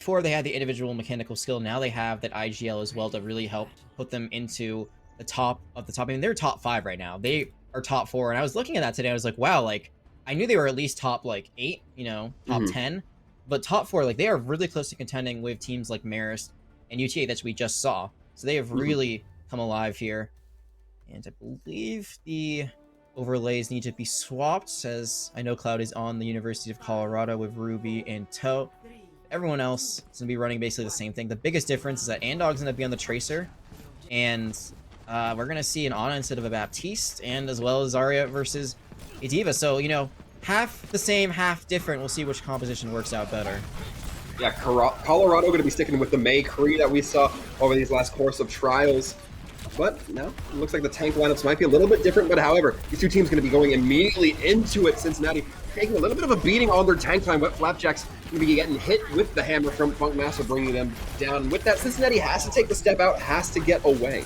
before they had the individual mechanical skill, now they have that IGL as well to really help put them into the top of the top. I mean, they're top 5 right now. They are top 4, and I was looking at that today. I was like, wow, like I knew they were at least top like 8, you know, top 10, but top 4, like they are really close to contending with teams like Marist and UTA that we just saw. So they have really come alive here, and I believe the overlays need to be swapped, as I know Cloud is on the University of Colorado with Ruby in tow. Everyone else is going to be running basically the same thing. The biggest difference is that Andog's going to be on the Tracer, and we're going to see an Ana instead of a Baptiste, and as well as Zarya versus a D.Va. So, you know, half the same, half different. We'll see which composition works out better. Yeah, Colorado going to be sticking with the Mei Cree that we saw over these last course of trials. But no, it looks like the tank lineups might be a little bit different. But however, these two teams going to be going immediately into it. Cincinnati taking a little bit of a beating on their tank time. Wet Flapjacks going to be getting hit with the hammer from Funkmaster, bringing them down. With that, Cincinnati has to take the step out, has to get away.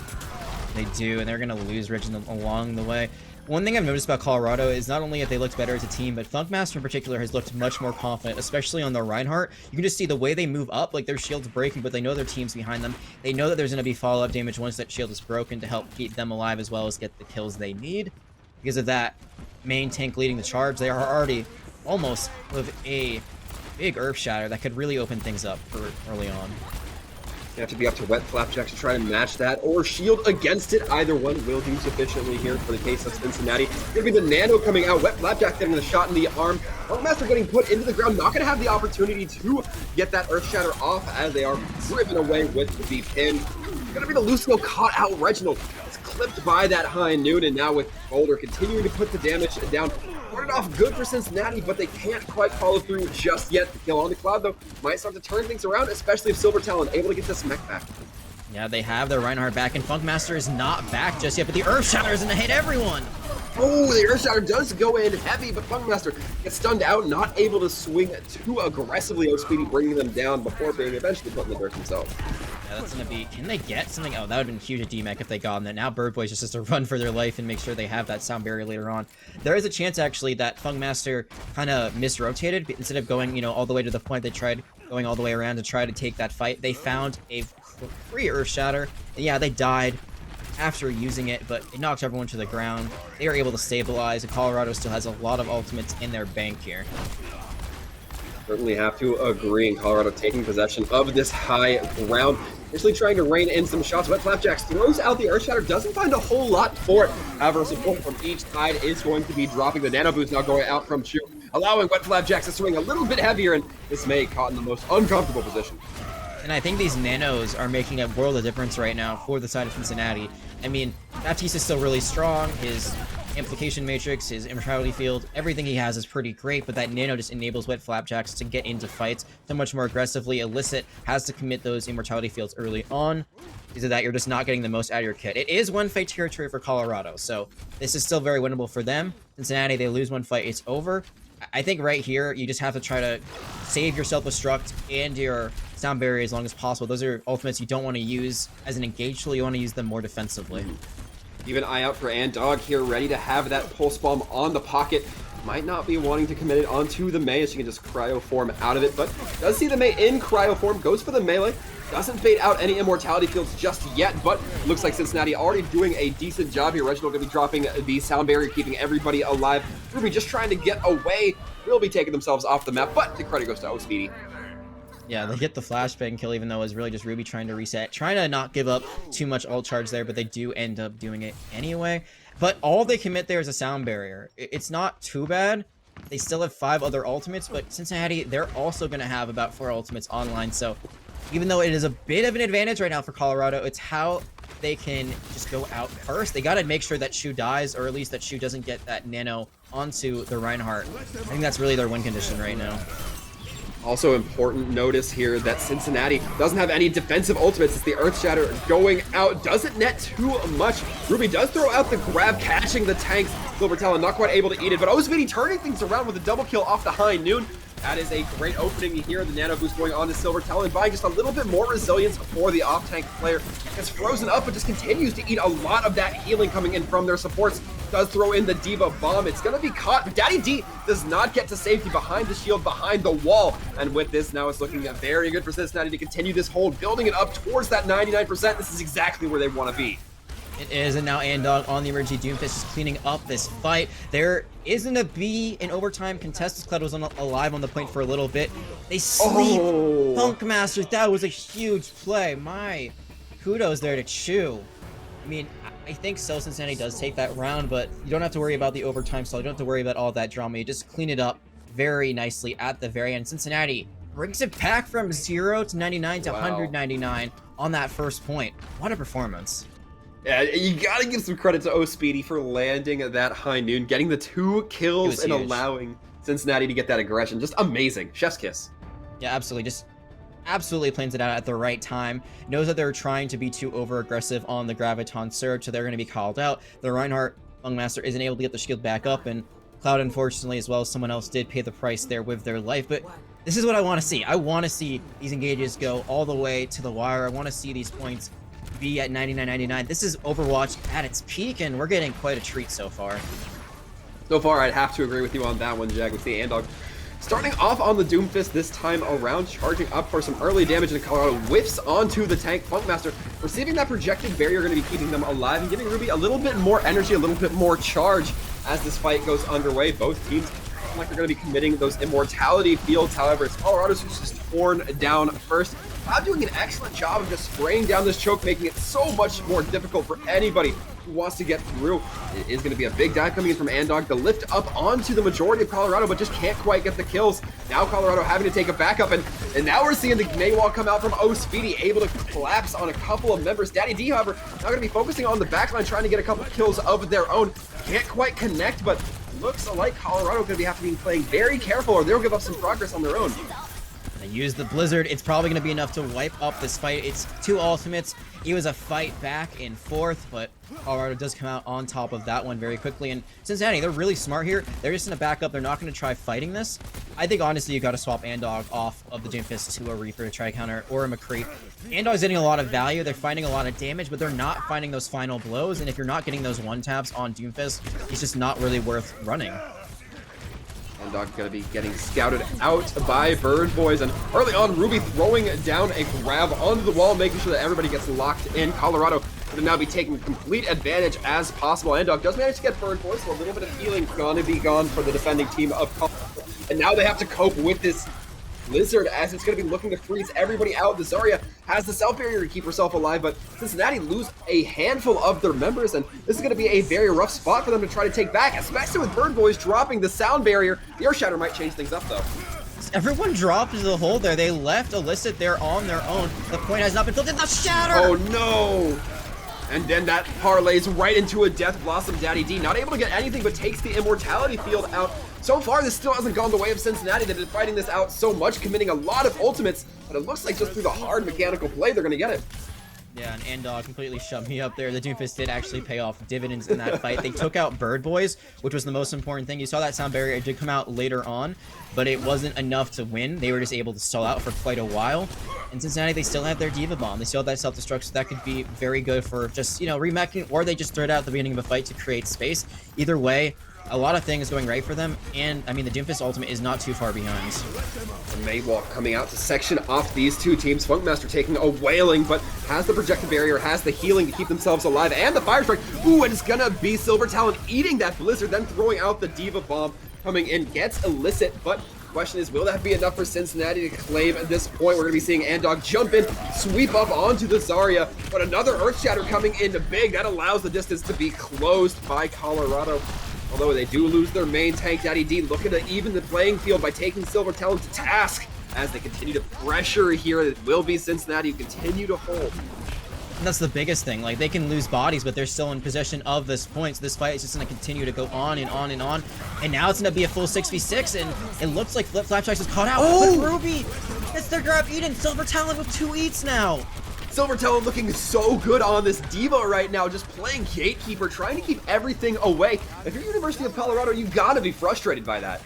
They do, and they're going to lose Reginald along the way. One thing I've noticed about Colorado is not only have they looked better as a team, but Funkmaster in particular has looked much more confident, especially on the Reinhardt. You can just see the way they move up, like their shield's breaking, but they know their team's behind them. They know that there's going to be follow-up damage once that shield is broken to help keep them alive as well as get the kills they need. Because of that main tank leading the charge, they are already almost with a big Earth Shatter that could really open things up for early on. You have to be up to Wet Flapjacks to try and match that, or shield against it. Either one will do sufficiently here for the case of Cincinnati. Gonna be the Nano coming out. Wet Flapjack getting the shot in the arm. Funkmaster getting put into the ground. Not gonna have the opportunity to get that Earth Shatter off as they are driven away with the pin. Gonna be the Lucio caught out. Reginald is clipped by that high noon, and now with Boulder continuing to put the damage down. Started off good for Cincinnati, but they can't quite follow through just yet. The kill on the Cloud, though, might start to turn things around, especially if Silver Talon able to get this mech back. Yeah, they have their Reinhardt back, and Funkmaster is not back just yet, but the Earth Shatter is going to hit everyone. Oh, the Earth Shatter does go in heavy, but Funkmaster gets stunned out, not able to swing too aggressively. Speedy bringing them down before being eventually put in the dirt himself. Yeah, that's going to be... Can they get something? Oh, that would have been huge at DMEC if they got that. Now Bird Boys just has to run for their life and make sure they have that sound barrier later on. There is a chance, actually, that Funkmaster kind of misrotated. Instead of going, you know, all the way to the point, they tried going all the way around to try to take that fight. They found a free Earth Shatter. And yeah, they died after using it, but it knocked everyone to the ground. They are able to stabilize, and Colorado still has a lot of ultimates in their bank here. Certainly have to agree, in Colorado taking possession of this high ground. Initially trying to rein in some shots. Wet Flapjacks throws out the Earth Shatter, doesn't find a whole lot for it. However, support from each side is going to be dropping. The Nano Boost now going out from Chu, allowing Wet Flapjacks to swing a little bit heavier, and this Mei caught in the most uncomfortable position. And I think these nanos are making a world of difference right now for the side of Cincinnati. I mean, Baptiste is still really strong. His amplification matrix, his immortality field, everything he has is pretty great, but that nano just enables Wet Flapjacks to get into fights so much more aggressively. Illicit has to commit those immortality fields early on. Because of that, you're just not getting the most out of your kit. It is one fight territory for Colorado, so this is still very winnable for them. Cincinnati, they lose one fight, it's over. I think right here, you just have to try to save your self-destruct and your sound barrier as long as possible. Those are ultimates you don't want to use as an engage tool. You want to use them more defensively. Keep an eye out for Andog here, ready to have that pulse bomb on the pocket. Might not be wanting to commit it onto the Mei, as she can just cryo form out of it, but does see the Mei in cryo form, goes for the melee. Doesn't fade out any immortality fields just yet, but looks like Cincinnati already doing a decent job here. Reginald going to be dropping the sound barrier, keeping everybody alive. Ruby just trying to get away. Will be taking themselves off the map, but the credit goes to Speedy. Yeah, they get the flashbang kill, even though it was really just Ruby trying to reset. Trying to not give up too much ult charge there, but they do end up doing it anyway. But all they commit there is a sound barrier. It's not too bad. They still have 5 other ultimates, but Cincinnati, they're also going to have about 4 ultimates online, so even though it is a bit of an advantage right now for Colorado, it's how they can just go out first. They got to make sure that Shu dies, or at least that Shu doesn't get that nano onto the Reinhardt. I think that's really their win condition right now. Also important notice here that Cincinnati doesn't have any defensive ultimates. It's the Earth Shatter going out. Doesn't net too much. Ruby does throw out the grab, catching the tanks. Silver Talon not quite able to eat it, but Ozvidi turning things around with a double kill off the high noon. That is a great opening here. The Nano Boost going on to Silver Talon, buying just a little bit more resilience for the off-tank player. Gets frozen up, but just continues to eat a lot of that healing coming in from their supports. does throw in the Diva Bomb. It's going to be caught. Daddy D does not get to safety behind the shield, behind the wall. And with this, now it's looking very good for Cincinnati to continue this hold, building it up towards that 99%. This is exactly where they want to be. It is, and now Andog on the emergency Doomfist is cleaning up this fight. There isn't a B in overtime contest. Cloud was alive on the point for a little bit. They sleep. Punkmaster, that was a huge play. My kudos there to Chu. I mean, I think so. Cincinnati does take that round, but you don't have to worry about the overtime stall. You don't have to worry about all that drama. You just clean it up very nicely at the very end. Cincinnati brings it back from 0 to 99 to 199 on that first point. What a performance. Yeah, you gotta give some credit to O-Speedy for landing that high noon, getting the 2 kills and allowing Cincinnati to get that aggression. Just amazing. Chef's kiss. Yeah, absolutely. Just absolutely plans it out at the right time. Knows that they're trying to be too over-aggressive on the Graviton surge, so they're going to be called out. The Reinhardt Punkmaster isn't able to get the shield back up, and Cloud, unfortunately, as well as someone else, did pay the price there with their life. But this is what I want to see. I want to see these engages go all the way to the wire. I want to see these points be at 99.99. This is Overwatch at its peak, and we're getting quite a treat so far. So far, I'd have to agree with you on that one, Jag. With the Andog starting off on the Doomfist this time around, charging up for some early damage, and Colorado whiffs onto the tank. Punkmaster receiving that projected barrier, going to be keeping them alive and giving Ruby a little bit more energy, a little bit more charge as this fight goes underway. Both teams look like they're going to be committing those immortality fields. However, it's Colorado's who's just torn down first. Cloud doing an excellent job of just spraying down this choke, making it so much more difficult for anybody who wants to get through. It is going to be a big dive coming in from Andog to lift up onto the majority of Colorado, but just can't quite get the kills. Now Colorado having to take a backup, and now we're seeing the grenade wall come out from O-Speedy, able to collapse on a couple of members. Daddy D, however, now going to be focusing on the backline, trying to get a couple of kills of their own. Can't quite connect, but looks like Colorado going to have to be playing very careful, or they'll give up some progress on their own. They use the Blizzard. It's probably going to be enough to wipe up this fight. It's 2 ultimates. It was a fight back and forth, but Colorado does come out on top of that one very quickly. And Cincinnati, they're really smart here. They're just going to back up. They're not going to try fighting this. I think, honestly, you got to swap Andog off of the Doomfist to a Reaper to try to counter, or a McCree. Andog's getting a lot of value. They're finding a lot of damage, but they're not finding those final blows. And if you're not getting those one-taps on Doomfist, it's just not really worth running. Andog going to be getting scouted out by Bird Boys, and early on, Ruby throwing down a grab onto the wall, making sure that everybody gets locked in. Colorado going to now be taking complete advantage as possible. Andog does manage to get Bird Boys, so a little bit of healing going to be gone for the defending team of Colorado. And now they have to cope with this Blizzard as it's going to be looking to freeze everybody out. The Zarya has the self barrier to keep herself alive, but Cincinnati lose a handful of their members, and this is going to be a very rough spot for them to try to take back, especially with Bird Boys dropping the sound barrier. The Earth Shatter might change things up, though. Everyone dropped into the hole there. They left Illicit there on their own. The point has not been filled in. The Shatter! Oh, no! And then that parlays right into a Death Blossom. Daddy D not able to get anything, but takes the Immortality field out. So far, this still hasn't gone the way of Cincinnati. They've been fighting this out so much, committing a lot of ultimates, but it looks like just through the hard mechanical play, they're going to get it. Yeah, and Andog completely shoved me up there. The Doomfist did actually pay off dividends in that fight. They took out Bird Boys, which was the most important thing. You saw that sound barrier. It did come out later on, but it wasn't enough to win. They were just able to stall out for quite a while. In Cincinnati, they still have their Diva Bomb. They still have that self-destruct, so that could be very good for just, you know, remeching, or they just throw it out at the beginning of a fight to create space. Either way, a lot of things going right for them, and I mean the Doomfist ultimate is not too far behind. The Maywalk coming out to section off these two teams. Funkmaster taking a wailing, but has the projected barrier, has the healing to keep themselves alive, and the Fire Strike. Ooh, and it's gonna be Silver Talon eating that Blizzard, then throwing out the Diva Bomb, coming in, gets Illicit, but the question is, will that be enough for Cincinnati to claim at this point? We're gonna be seeing Andog jump in, sweep up onto the Zarya, but another Earth Shatter coming in big. That allows the distance to be closed by Colorado. Although they do lose their main tank, Daddy D looking to even the playing field by taking Silver Talon to task as they continue to pressure here. It will be Cincinnati who continue to hold. And that's the biggest thing. Like, they can lose bodies, but they're still in possession of this point. So this fight is just going to continue to go on and on and on. And now it's going to be a full 6v6, and it looks like Flapjacks is caught out. Oh! But Ruby gets their grab eaten. Silver Talon with 2 eats now. Silver Talon looking so good on this Diva right now, just playing gatekeeper, trying to keep everything away. If you're University of Colorado, you gotta be frustrated by that.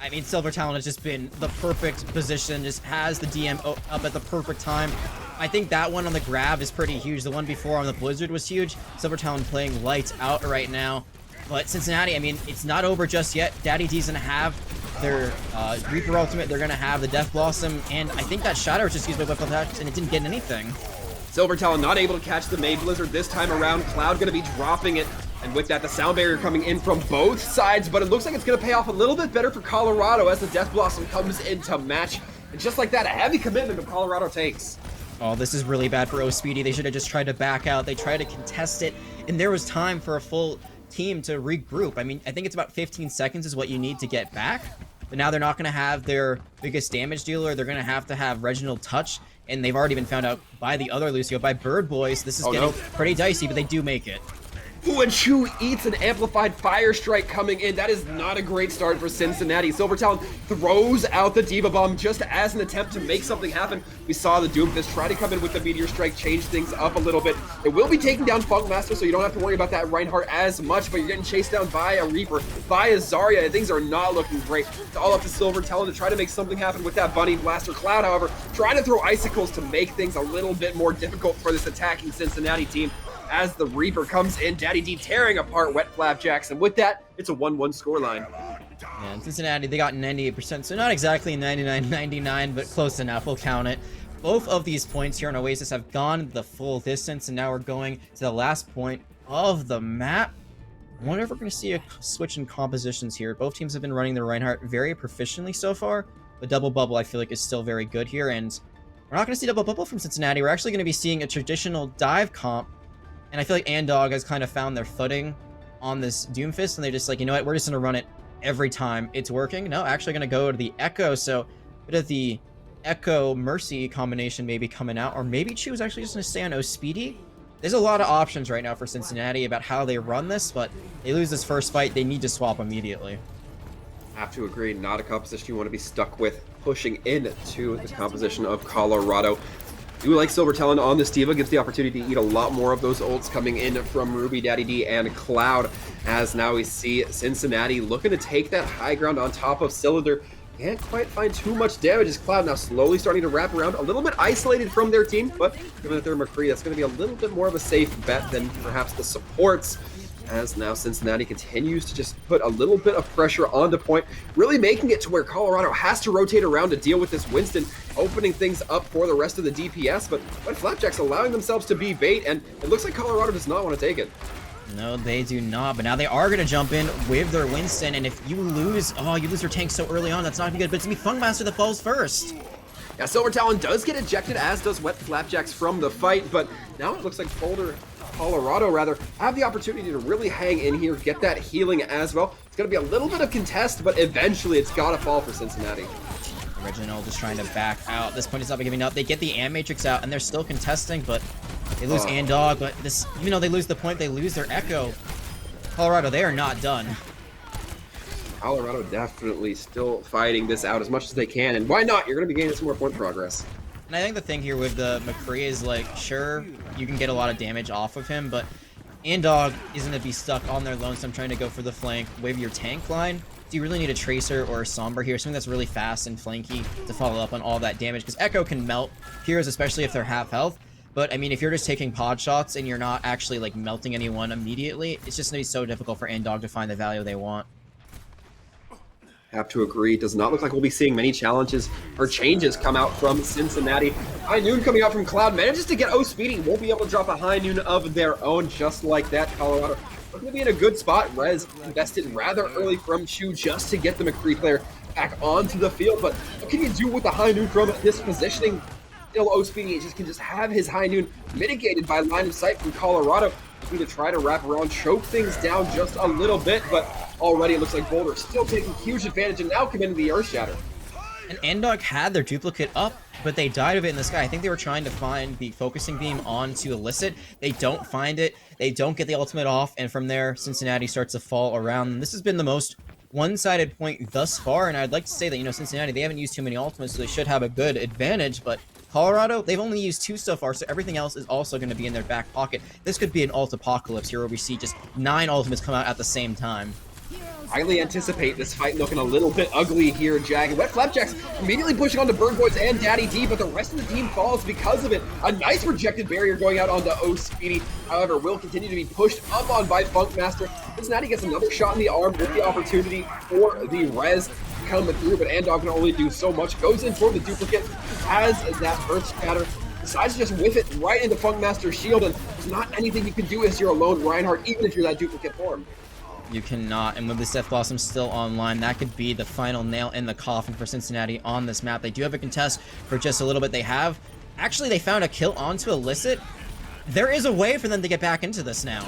I mean, Silver Talon has just been the perfect position, just has the DM up at the perfect time. I think that one on the grab is pretty huge. The one before on the Blizzard was huge. Silver Talon playing lights out right now. But Cincinnati, I mean, it's not over just yet. Daddy D's gonna have their Reaper ultimate. They're gonna have the Death Blossom, and I think that Shadow was just used by Weapon Attacks, and it didn't get anything. Silver Talon not able to catch the May Blizzard this time around. Cloud gonna be dropping it. And with that, the sound barrier coming in from both sides, but it looks like it's gonna pay off a little bit better for Colorado as the Death Blossom comes into match. And just like that, a heavy commitment that Colorado takes. Oh, this is really bad for Speedy. They should have just tried to back out. They tried to contest it, and there was time for a full team to regroup. I mean, I think it's about 15 seconds is what you need to get back. But now they're not going to have their biggest damage dealer. They're going to have Reginald touch, and they've already been found out by the other Lucio, by Bird Boys. This is getting pretty dicey, but they do make it. Ooh, and Chu eats an amplified fire strike coming in. That is not a great start for Cincinnati. Silver Talon throws out the Diva Bomb just as an attempt to make something happen. We saw the Doomfist try to come in with the Meteor Strike, change things up a little bit. It will be taking down Funkmaster, so you don't have to worry about that Reinhardt as much, but you're getting chased down by a Reaper, by a Zarya. Things are not looking great. It's all up to Silver Talon to try to make something happen with that Bunny Blaster. Cloud, however, trying to throw icicles to make things a little bit more difficult for this attacking Cincinnati team. As the Reaper comes in, Daddy D tearing apart Wet Flapjacks, and with that, it's a 1-1 scoreline. Yeah, in Cincinnati, they got 98%, so not exactly 99-99, but close enough, we'll count it. Both of these points here on Oasis have gone the full distance, and now we're going to the last point of the map. I wonder if we're going to see a switch in compositions here. Both teams have been running the Reinhardt very proficiently so far, but Double Bubble, I feel like, is still very good here, and we're not going to see Double Bubble from Cincinnati. We're actually going to be seeing a traditional dive comp. And I feel like Andog has kind of found their footing on this Doomfist, and they're just like, you know what, we're just going to run it every time it's working. No, actually going to go to the Echo, so a bit of the Echo Mercy combination maybe coming out, or maybe Chu's actually just going to stay on Speedy. There's a lot of options right now for Cincinnati about how they run this, but they lose this first fight, they need to swap immediately. Have to agree, not a composition you want to be stuck with pushing into this composition of Colorado. Do like Silver Talon on this Diva, gets the opportunity to eat a lot more of those ults coming in from Ruby, Daddy D, and Cloud, as now we see Cincinnati looking to take that high ground on top of Cylinder. Can't quite find too much damage as Cloud now slowly starting to wrap around, a little bit isolated from their team, but given that they're McCree, that's going to be a little bit more of a safe bet than perhaps the supports, as now Cincinnati continues to just put a little bit of pressure onto point, really making it to where Colorado has to rotate around to deal with this Winston, opening things up for the rest of the DPS, but Flapjacks allowing themselves to be bait, and it looks like Colorado does not want to take it. No, they do not, but now they are going to jump in with their Winston, and if you lose your tank so early on, that's not going to be good, but it's going to be Funkmaster that falls first. Yeah, Silver Talon does get ejected, as does Wet Flapjacks from the fight, but now it looks like Colorado have the opportunity to really hang in here, get that healing as well. It's going to be a little bit of contest, but eventually it's got to fall for Cincinnati. Original just trying to back out. At this point, he's not giving up. They get the Am Matrix out, and they're still contesting, but they lose Andog. But this, even though they lose the point, they lose their Echo. Colorado, they are not done. Colorado definitely still fighting this out as much as they can, and why not? You're going to be gaining some more point progress. And I think the thing here with the McCree is, like, sure, you can get a lot of damage off of him, but Andog isn't going to be stuck on their lonesome trying to go for the flank with your tank line. Do you really need a Tracer or a Somber here, something that's really fast and flanky to follow up on all that damage? Because Echo can melt heroes, especially if they're half health. But, I mean, if you're just taking pod shots and you're not actually, like, melting anyone immediately, it's just going to be so difficult for Andog to find the value they want. Have to agree. Does not look like we'll be seeing many challenges or changes come out from Cincinnati. High Noon coming out from Cloud manages to get Speedy. Won't be able to drop a High Noon of their own just like that. Colorado looking to be in a good spot. Rez invested rather early from Chu just to get the McCree player back onto the field. But what can you do with the High Noon from this positioning? Still, Speedy can just have his High Noon mitigated by line of sight from Colorado. To try to wrap around, choke things down just a little bit, but already it looks like Boulder still taking huge advantage and now committing the Earth Shatter. And Andog had their duplicate up, but they died of it in the sky. I think they were trying to find the focusing beam onto Illicit. They don't find it. They don't get the ultimate off, and from there, Cincinnati starts to fall around. And this has been the most one-sided point thus far, and I'd like to say that, you know, Cincinnati, they haven't used too many ultimates, so they should have a good advantage, but Colorado, they've only used 2 so far, so everything else is also going to be in their back pocket. This could be an ult apocalypse here where we see just 9 ultimates come out at the same time. highly anticipate this fight looking a little bit ugly here, Jag. Wet Flapjack's immediately pushing onto Bird Boys and Daddy D, but the rest of the team falls because of it. A nice rejected barrier going out onto O Speedy. However, will continue to be pushed up on by Funkmaster. Cincinnati gets another shot in the arm with the opportunity for the res coming through, but Andog can only do so much. Goes in for the duplicate, has that Earth Scatter, decides to just whiff it right into Funkmaster's shield, and there's not anything you can do as you're alone, Reinhardt, even if you're that duplicate form. You cannot, and with this Death Blossom still online, that could be the final nail in the coffin for Cincinnati on this map. They do have a contest for just a little bit. They found a kill onto Illicit. There is a way for them to get back into this now.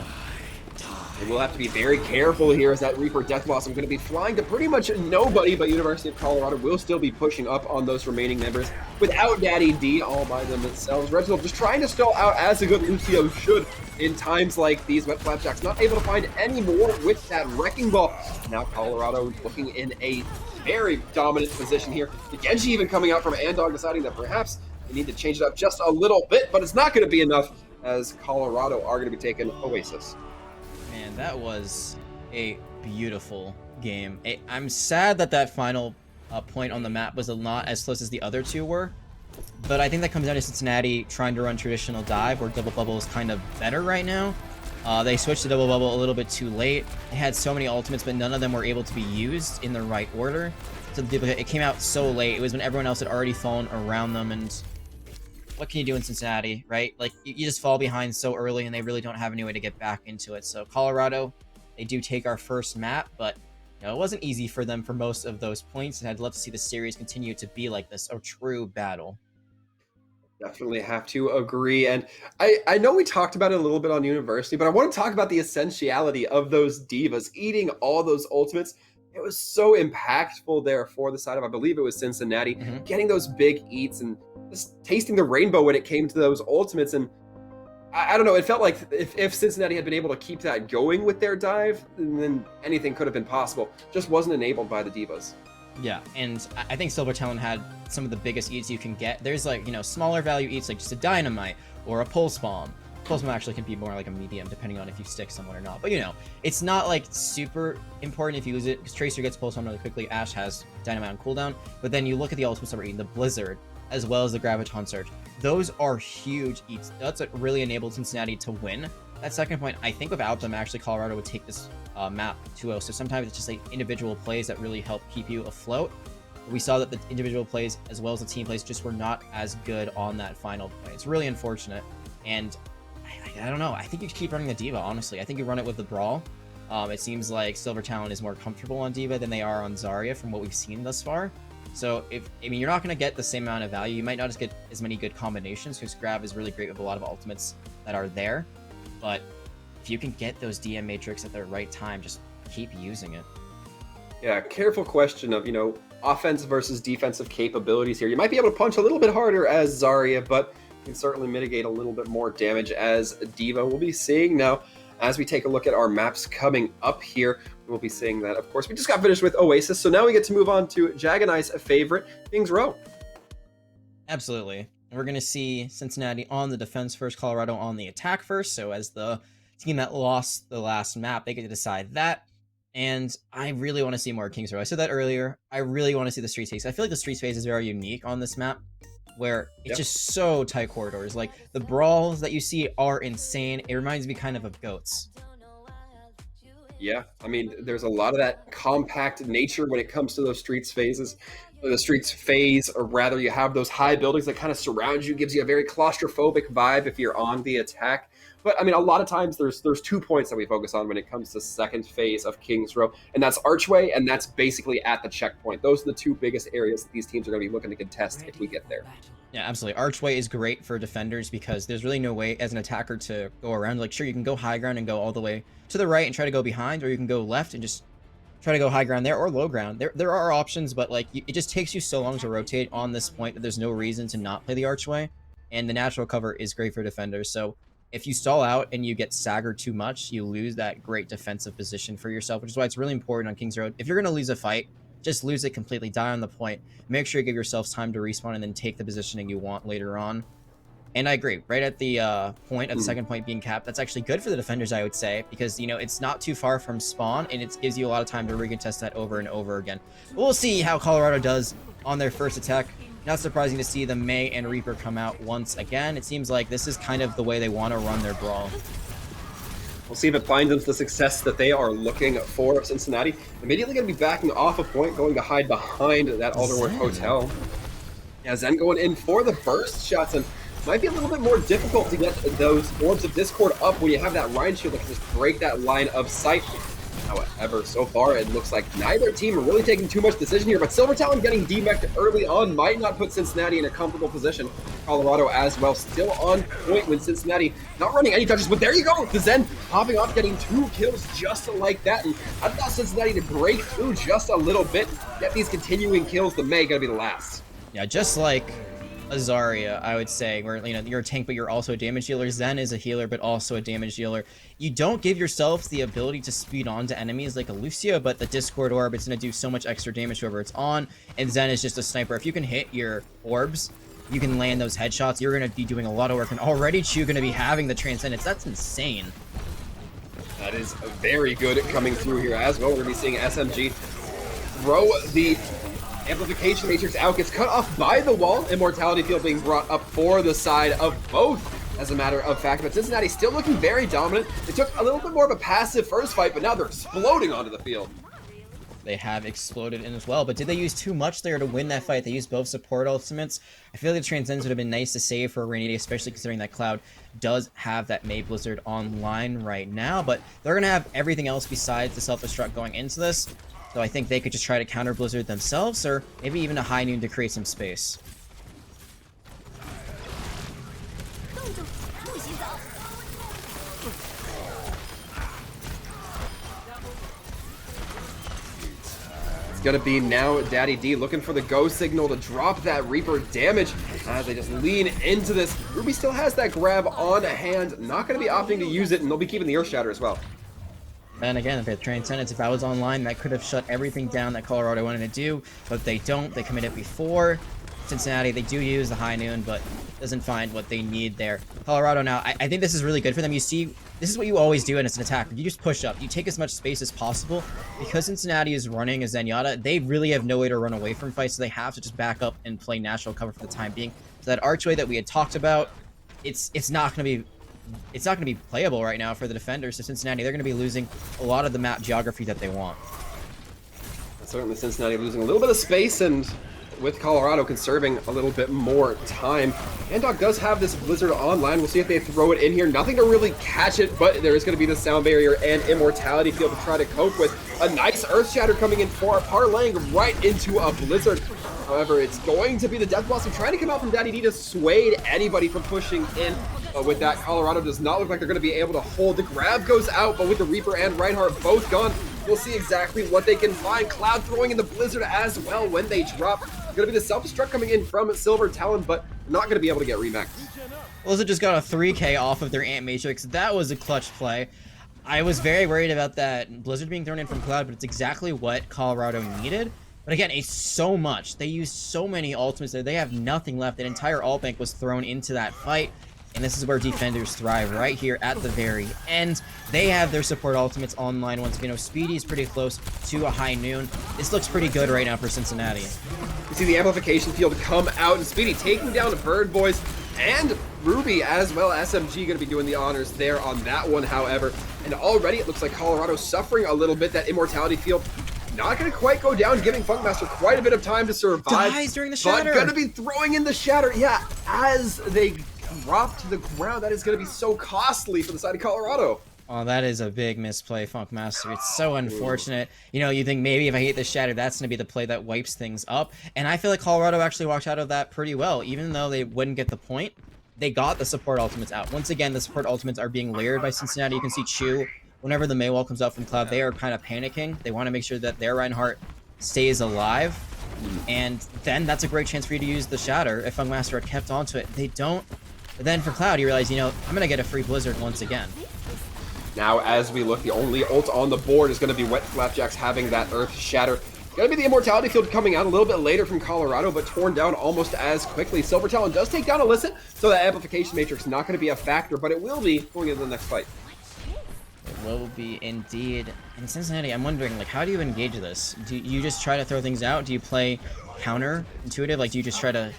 We'll have to be very careful here as that Reaper Death Blossom going to be flying to pretty much nobody, but University of Colorado will still be pushing up on those remaining members without Daddy D all by themselves. Reginald just trying to stall out as a good Lucio should in times like these. Wet Flapjack's not able to find any more with that Wrecking Ball. Now Colorado looking in a very dominant position here. The Genji even coming out from Andog deciding that perhaps they need to change it up just a little bit, but it's not going to be enough as Colorado are going to be taking Oasis. Man, that was a beautiful game. I'm sad that that final point on the map was not as close as the other two were, but I think that comes down to Cincinnati trying to run traditional dive, where double bubble is kind of better right now. They switched to double bubble a little bit too late. They had so many ultimates, but none of them were able to be used in the right order. So the duplicate, it came out so late. It was when everyone else had already fallen around them, and what can you do in Cincinnati, right? Like, you just fall behind so early, and they really don't have any way to get back into it. So Colorado, they do take our first map, but you know, it wasn't easy for them for most of those points, and I'd love to see the series continue to be like this, a true battle. Definitely have to agree. And I know we talked about it a little bit on University, but I want to talk about the essentiality of those divas eating all those ultimates. It was so impactful there for the side of, I believe it was Cincinnati, getting those big eats and just tasting the rainbow when it came to those ultimates. And I don't know, it felt like if Cincinnati had been able to keep that going with their dive, then anything could have been possible. Just wasn't enabled by the divas. Yeah, and I think Silver Talon had some of the biggest eats you can get. There's like, you know, smaller value eats like just a dynamite or a pulse bomb. Pulse bomb actually can be more like a medium depending on if you stick someone or not. But you know, it's not like super important if you lose it, because Tracer gets pulse bomb really quickly, Ashe has dynamite on cooldown. But then you look at the ultimates that we're eating, the Blizzard, as well as the Graviton Surge. Those are huge eats. That's what really enabled Cincinnati to win. That second point, I think without them, actually Colorado would take this map 2-0. So sometimes it's just like individual plays that really help keep you afloat. We saw that the individual plays as well as the team plays just were not as good on that final play. It's really unfortunate. And I don't know. I think you keep running the Diva, honestly. I think you run it with the Brawl. It seems like Silver Talon is more comfortable on Diva than they are on Zarya from what we've seen thus far. So, you're not going to get the same amount of value. You might not just get as many good combinations, because Grav is really great with a lot of ultimates that are there. But if you can get those DM Matrix at the right time, just keep using it. Yeah, careful question of, offensive versus defensive capabilities here. You might be able to punch a little bit harder as Zarya, but you can certainly mitigate a little bit more damage as Diva. We'll be seeing now, as we take a look at our maps coming up here, we'll be seeing that, of course, we just got finished with Oasis, so now we get to move on to Jag and I's favorite, Kings Row. Absolutely. We're going to see Cincinnati on the defense first, Colorado on the attack first. So as the team that lost the last map, they get to decide that. And I really want to see more Kings Row. I said that earlier. I really want to see the street phase. I feel like the street phase is very unique on this map, where it's just so tight corridors. Like, the brawls that you see are insane. It reminds me kind of GOATs. Yeah, there's a lot of that compact nature when it comes to those streets phases. The streets phase, or rather you have those high buildings that kind of surround you, gives you a very claustrophobic vibe if you're on the attack. But a lot of times there's 2 points that we focus on when it comes to second phase of Kings Row, and that's Archway, and that's basically at the checkpoint. Those are the two biggest areas that these teams are going to be looking to contest if we get there. Yeah, absolutely. Archway is great for defenders because there's really no way as an attacker to go around. Like, sure, you can go high ground and go all the way to the right and try to go behind, or you can go left and just try to go high ground there, or low ground. There are options, but like, it just takes you so long to rotate on this point that there's no reason to not play the Archway. And the natural cover is great for defenders. So if you stall out and you get staggered too much, you lose that great defensive position for yourself, which is why it's really important on Kings Road. If you're going to lose a fight, just lose it completely, die on the point. Make sure you give yourselves time to respawn and then take the positioning you want later on. And I agree, right at the point of the second point being capped, that's actually good for the defenders, I would say, because, you know, it's not too far from spawn, and it gives you a lot of time to recontest that over and over again. But we'll see how Colorado does on their first attack. Not surprising to see the Mei and Reaper come out once again. It seems like this is kind of the way they want to run their brawl. We'll see if it finds them the success that they are looking for. Cincinnati immediately going to be backing off a point, going to hide behind that Alderwood Hotel. Yeah, Zen going in for the burst shots, and might be a little bit more difficult to get those Orbs of Discord up when you have that Rhine Shield that can just break that line of sight. However, so far it looks like neither team are really taking too much decision here, but Silver Talon getting demeched early on might not put Cincinnati in a comfortable position. Colorado as well, still on point with Cincinnati not running any touches, but there you go, the Zen popping off, getting 2 kills just like that, and I thought Cincinnati to break through just a little bit, get these continuing kills. The Mei gonna be the last. Yeah, just like Azaria, I would say, where, you know, you're a tank, but you're also a damage dealer. Zen is a healer, but also a damage dealer. You don't give yourselves the ability to speed on to enemies like a Lucio, but the Discord Orb, it's going to do so much extra damage to whoever it's on, and Zen is just a sniper. If you can hit your orbs, you can land those headshots, you're going to be doing a lot of work, and already Chu going to be having the Transcendence. That's insane. That is very good coming through here as well. We're going to be seeing SMG throw the Amplification Matrix out, gets cut off by the wall. Immortality Field being brought up for the side of both, as a matter of fact. But Cincinnati still looking very dominant. It took a little bit more of a passive first fight, but now they're exploding onto the field. They have exploded in as well, but did they use too much there to win that fight? They used both support ultimates. I feel like the Transcendence would have been nice to save for a rainy day, especially considering that Cloud does have that Mei Blizzard online right now, but they're going to have everything else besides the self-destruct going into this. So I think they could just try to counter Blizzard themselves, or maybe even a High Noon to create some space. It's going to be now Daddy D looking for the go signal to drop that Reaper damage as they just lean into this. Ruby still has that grab on hand, not going to be opting to use it, and they'll be keeping the Earth Shatter as well. And again, if it Transcendence, if I was online, that could have shut everything down that Colorado wanted to do, but they don't. They commit it before. Cincinnati, they do use the High Noon, but doesn't find what they need there. Colorado now, I think this is really good for them. You see, this is what you always do in an attack. You just push up. You take as much space as possible. Because Cincinnati is running a Zenyatta, they really have no way to run away from fights, so they have to just back up and play natural cover for the time being. So that archway that we had talked about, it's not going to be playable right now for the defenders. So Cincinnati, they're going to be losing a lot of the map geography that they want. Certainly Cincinnati losing a little bit of space, and with Colorado conserving a little bit more time. Andog does have this Blizzard online. We'll see if they throw it in here. Nothing to really catch it, but there is going to be the Sound Barrier and Immortality Field to try to cope with. A nice Earth Shatter coming in for parlaying right into a Blizzard. However, it's going to be the Death Blossom trying to come out from Daddy D to sway anybody from pushing in. With that, Colorado does not look like they're going to be able to hold. The grab goes out, but with the Reaper and Reinhardt both gone, we'll see exactly what they can find. Cloud throwing in the Blizzard as well when they drop. It's going to be the self-destruct coming in from Silver Talon, but not going to be able to get remexed. Blizzard just got a 3K off of their Ant Matrix. That was a clutch play. I was very worried about that Blizzard being thrown in from Cloud, but it's exactly what Colorado needed. But again, it's so much. They used so many ultimates there. They have nothing left. An entire ult bank was thrown into that fight. And this is where defenders thrive, right here at the very end. They have their support ultimates online once again. You know, Speedy is pretty close to a High Noon. This looks pretty good right now for Cincinnati. You see the Amplification Field come out, and Speedy taking down Bird Boys and Ruby as well. SMG going to be doing the honors there on that one, however. And already it looks like Colorado suffering a little bit. That Immortality Field not going to quite go down, giving Funkmaster quite a bit of time to survive. Dies during the Shatter. But going to be throwing in the Shatter, yeah, as they drop to the ground. That is going to be so costly for the side of Colorado. Oh, that is a big misplay, Funkmaster. It's so unfortunate. You know, you think maybe if I hit the Shatter, that's going to be the play that wipes things up. And I feel like Colorado actually walked out of that pretty well. Even though they wouldn't get the point, they got the support ultimates out. Once again, the support ultimates are being layered by Cincinnati. You can see Chu, whenever the Mei wall comes out from Cloud, they are kind of panicking. They want to make sure that their Reinhardt stays alive. And then that's a great chance for you to use the Shatter if Funkmaster had kept onto it. They don't. But then for Cloud, you realize, you know, I'm going to get a free Blizzard once again. Now, as we look, the only ult on the board is going to be Wet Flapjacks having that Earth Shatter. Going Gonna be the Immortality Field coming out a little bit later from Colorado, but torn down almost as quickly. Silver Talon does take down Illicit, so that Amplification Matrix not going to be a factor, but it will be going into the next fight. It will be indeed. In Cincinnati, I'm wondering, like, how do you engage this? Do you just try to throw things out? Do you play counter-intuitive? Like, do you just try to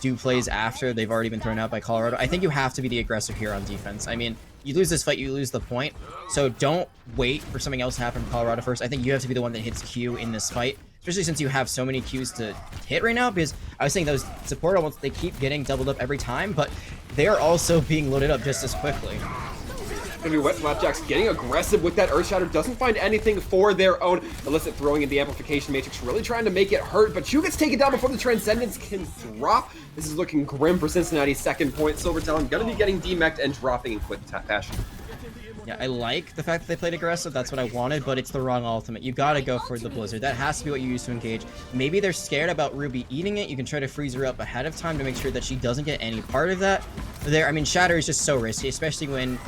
do plays after they've already been thrown out by Colorado? I think you have to be the aggressor here on defense. I mean, you lose this fight, you lose the point. So don't wait for something else to happen from Colorado first. I think you have to be the one that hits Q in this fight, especially since you have so many Qs to hit right now, because I was saying those support almost, they keep getting doubled up every time, but they're also being loaded up just as quickly. Gonna be Wet Flapjacks getting aggressive with that Earth Shatter, doesn't find anything for their own. Illicit throwing in the Amplification Matrix, really trying to make it hurt, but Chu gets taken down before the Transcendence can drop. This is looking grim for Cincinnati's second point. Silver Talon gonna be getting demeched and dropping in quick fashion. Yeah, I like the fact that they played aggressive. That's what I wanted, but it's the wrong ultimate. You gotta go for the Blizzard. That has to be what you use to engage. Maybe they're scared about Ruby eating it. You can try to freeze her up ahead of time to make sure that she doesn't get any part of that. I mean, Shatter is just so risky, especially when,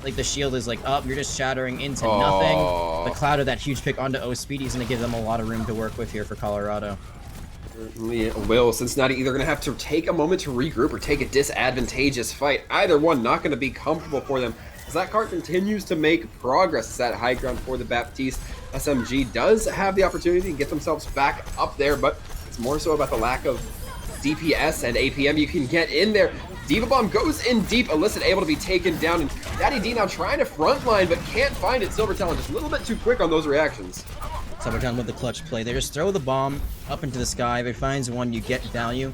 like, the shield is, like, up. You're just shattering into nothing. The cloud of that huge pick onto O-Speedy is gonna give them a lot of room to work with here for Colorado. Certainly it will. Cincinnati either going to have to take a moment to regroup or take a disadvantageous fight. Either one not going to be comfortable for them, as that card continues to make progress. It's that high ground for the Baptiste. SMG does have the opportunity to get themselves back up there, but it's more so about the lack of DPS and APM you can get in there. Diva Bomb goes in deep. Illicit able to be taken down, and Daddy D now trying to frontline but can't find it. Silver Talon just a little bit too quick on those reactions. So we're done with the clutch play. They just throw the bomb up into the sky. If it finds one, you get value.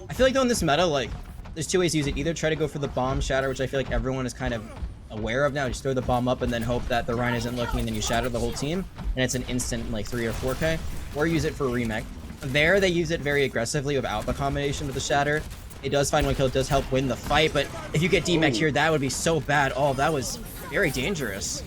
I feel like though in this meta, like, there's two ways to use it. Either try to go for the bomb shatter, which I feel like everyone is kind of aware of now. Just throw the bomb up and then hope that the Rhine isn't looking, and then you shatter the whole team, and it's an instant like 3 or 4K. Or use it for remake. There, they use it very aggressively without the combination with the shatter. It does find one kill. It does help win the fight, but if you get demech here, that would be so bad. Oh, that was very dangerous.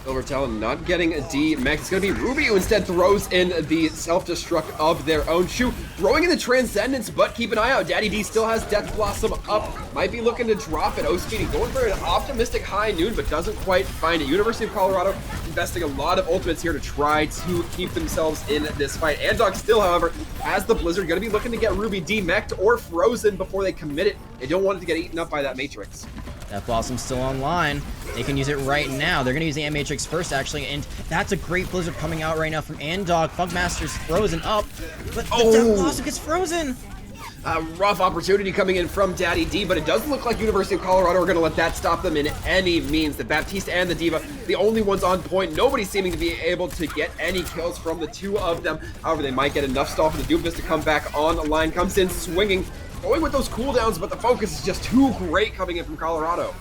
Silver Talon not getting a D-Mech. It's going to be Ruby who instead throws in the self-destruct of their own. Shu throwing in the Transcendence, but keep an eye out. Daddy D still has Death Blossom up. Might be looking to drop it. O-Speedy going for an optimistic high noon, but doesn't quite find it. University of Colorado investing a lot of ultimates here to try to keep themselves in this fight. Andog still, however, has the Blizzard. Going to be looking to get Ruby D-Mech'd or frozen before they commit it. They don't want it to get eaten up by that Matrix. Death Blossom's still online. They can use it right now. They're going to use the Matrix first, actually, and that's a great Blizzard coming out right now from Andog. Funkmaster's frozen up, but the Death Blossom gets frozen. A rough opportunity coming in from Daddy D, but it doesn't look like University of Colorado are going to let that stop them in any means. The Baptiste and the Diva, the only ones on point. Nobody seeming to be able to get any kills from the two of them. However, they might get enough stall for the Doomfist to come back on the line. Comes in swinging, going with those cooldowns, but the focus is just too great coming in from Colorado.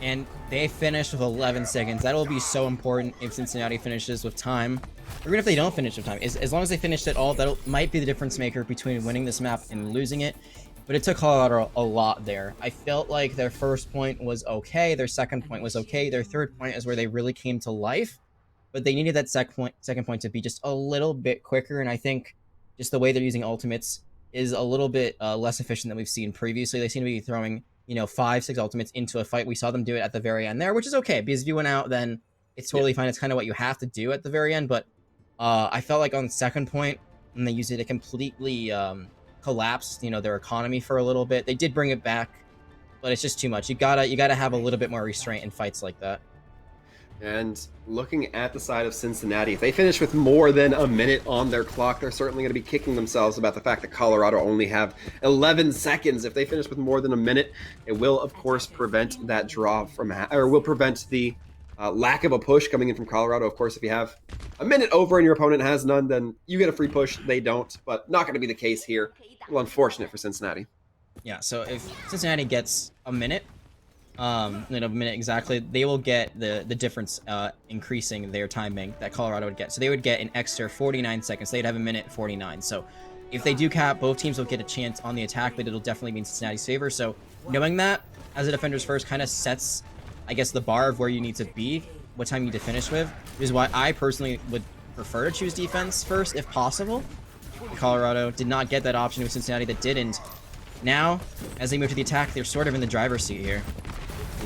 And they finished with 11 seconds. That'll be so important if Cincinnati finishes with time. Or even if they don't finish with time. As long as they finished it all, that might be the difference maker between winning this map and losing it. But it took Colorado a lot there. I felt like their first point was okay. Their second point was okay. Their third point is where they really came to life. But they needed that second point to be just a little bit quicker. And I think just the way they're using ultimates is a little bit less efficient than we've seen previously. They seem to be throwing, 5-6 ultimates into a fight. We saw them do it at the very end there, which is okay, because if you went out, then it's totally fine. It's kind of what you have to do at the very end, but I felt like on the second point, when they used it, it completely collapsed, their economy for a little bit. They did bring it back, but it's just too much. You gotta have a little bit more restraint in fights like that. And looking at the side of Cincinnati, if they finish with more than a minute on their clock, they're certainly going to be kicking themselves about the fact that Colorado only have 11 seconds. If they finish with more than a minute, it will, of course, prevent that draw or will prevent the lack of a push coming in from Colorado. Of course, if you have a minute over and your opponent has none, then you get a free push. They don't, but not going to be the case here. Well, unfortunate for Cincinnati. Yeah, so if Cincinnati gets a minute, a minute exactly, they will get the difference increasing their time bank that Colorado would get. So they would get an extra 49 seconds. They'd have a minute 49. So if they do cap, both teams will get a chance on the attack, but it'll definitely be in Cincinnati's favor. So knowing that as a defender's first kind of sets, I guess, the bar of where you need to be, what time you need to finish with, is why I personally would prefer to choose defense first if possible. Colorado did not get that option with Cincinnati that didn't. Now, as they move to the attack, they're sort of in the driver's seat here.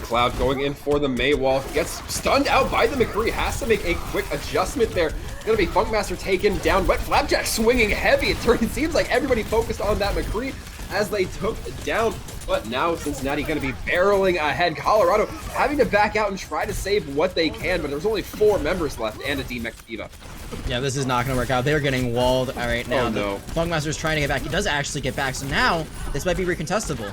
Cloud going in for the Maywall, gets stunned out by the McCree, has to make a quick adjustment there. It's gonna be Funkmaster taken down, Wet Flapjack swinging heavy. It seems like everybody focused on that McCree as they took it down. But now Cincinnati going to be barreling ahead. Colorado having to back out and try to save what they can, but there's only 4 members left and a DMX Diva. Yeah, this is not going to work out. They're getting walled right now. Oh, no. Funkmaster's trying to get back. He does actually get back, so now this might be recontestable.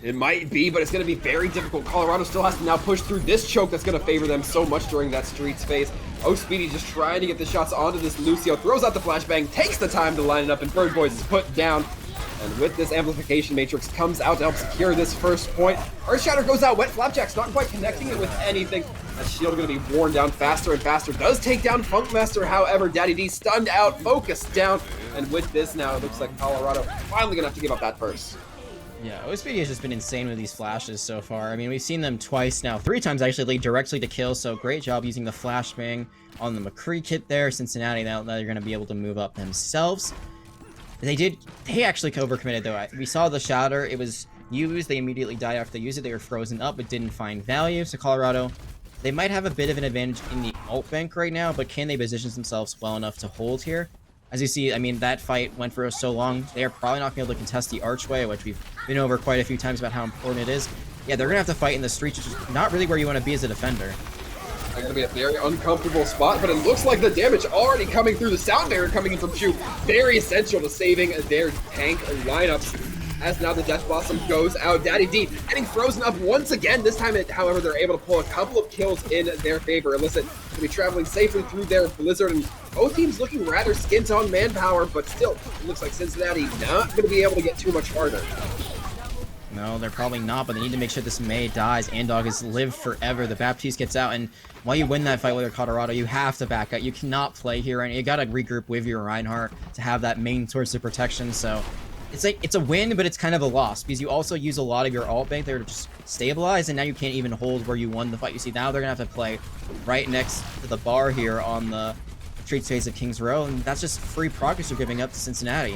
It might be, but it's going to be very difficult. Colorado still has to now push through this choke that's going to favor them so much during that Streets phase. Oh, Speedy just trying to get the shots onto this Lucio, throws out the flashbang, takes the time to line it up, and Bird Boys is put down. And with this amplification matrix comes out to help secure this first point. Earthshatter goes out, Wet Flapjack's not quite connecting it with anything. That shield going to be worn down faster and faster. Does take down Funkmaster, however, Daddy D stunned out, focused down. And with this now, it looks like Colorado finally going to have to give up that first. Yeah, OSPD has just been insane with these flashes so far. I mean, we've seen them twice now, 3 times actually lead directly to kill, so great job using the flashbang on the McCree kit there. Cincinnati, now they're going to be able to move up themselves. They actually overcommitted though. We saw the shatter, it was used, they immediately died after they used it, they were frozen up but didn't find value. So Colorado, they might have a bit of an advantage in the ult bank right now, but can they position themselves well enough to hold here? As you see, I mean, that fight went for so long, they are probably not going to be able to contest the archway, which we've been over quite a few times about how important it is. Yeah, they're going to have to fight in the streets, which is not really where you want to be as a defender. It's going to be a very uncomfortable spot, but it looks like the damage already coming through. The sound barrier coming in from Chu, very essential to saving their tank lineups. As now the Death Blossom goes out, Daddy D getting frozen up once again. This time, however, they're able to pull a couple of kills in their favor. Illicit will be traveling safely through their Blizzard, and both teams looking rather skint on manpower, but still, it looks like Cincinnati not going to be able to get too much farther. No, they're probably not, but they need to make sure this May dies. Andog has lived forever. The Baptiste gets out, and while you win that fight with your Colorado, you have to back out. You cannot play here, and you got to regroup with your Reinhardt to have that main source of protection. So it's like it's a win, but it's kind of a loss because you also use a lot of your alt bank there to just stabilize, and now you can't even hold where you won the fight. You see, now they're gonna have to play right next to the bar here on the Streets phase of Kings Row, and that's just free progress you're giving up to Cincinnati.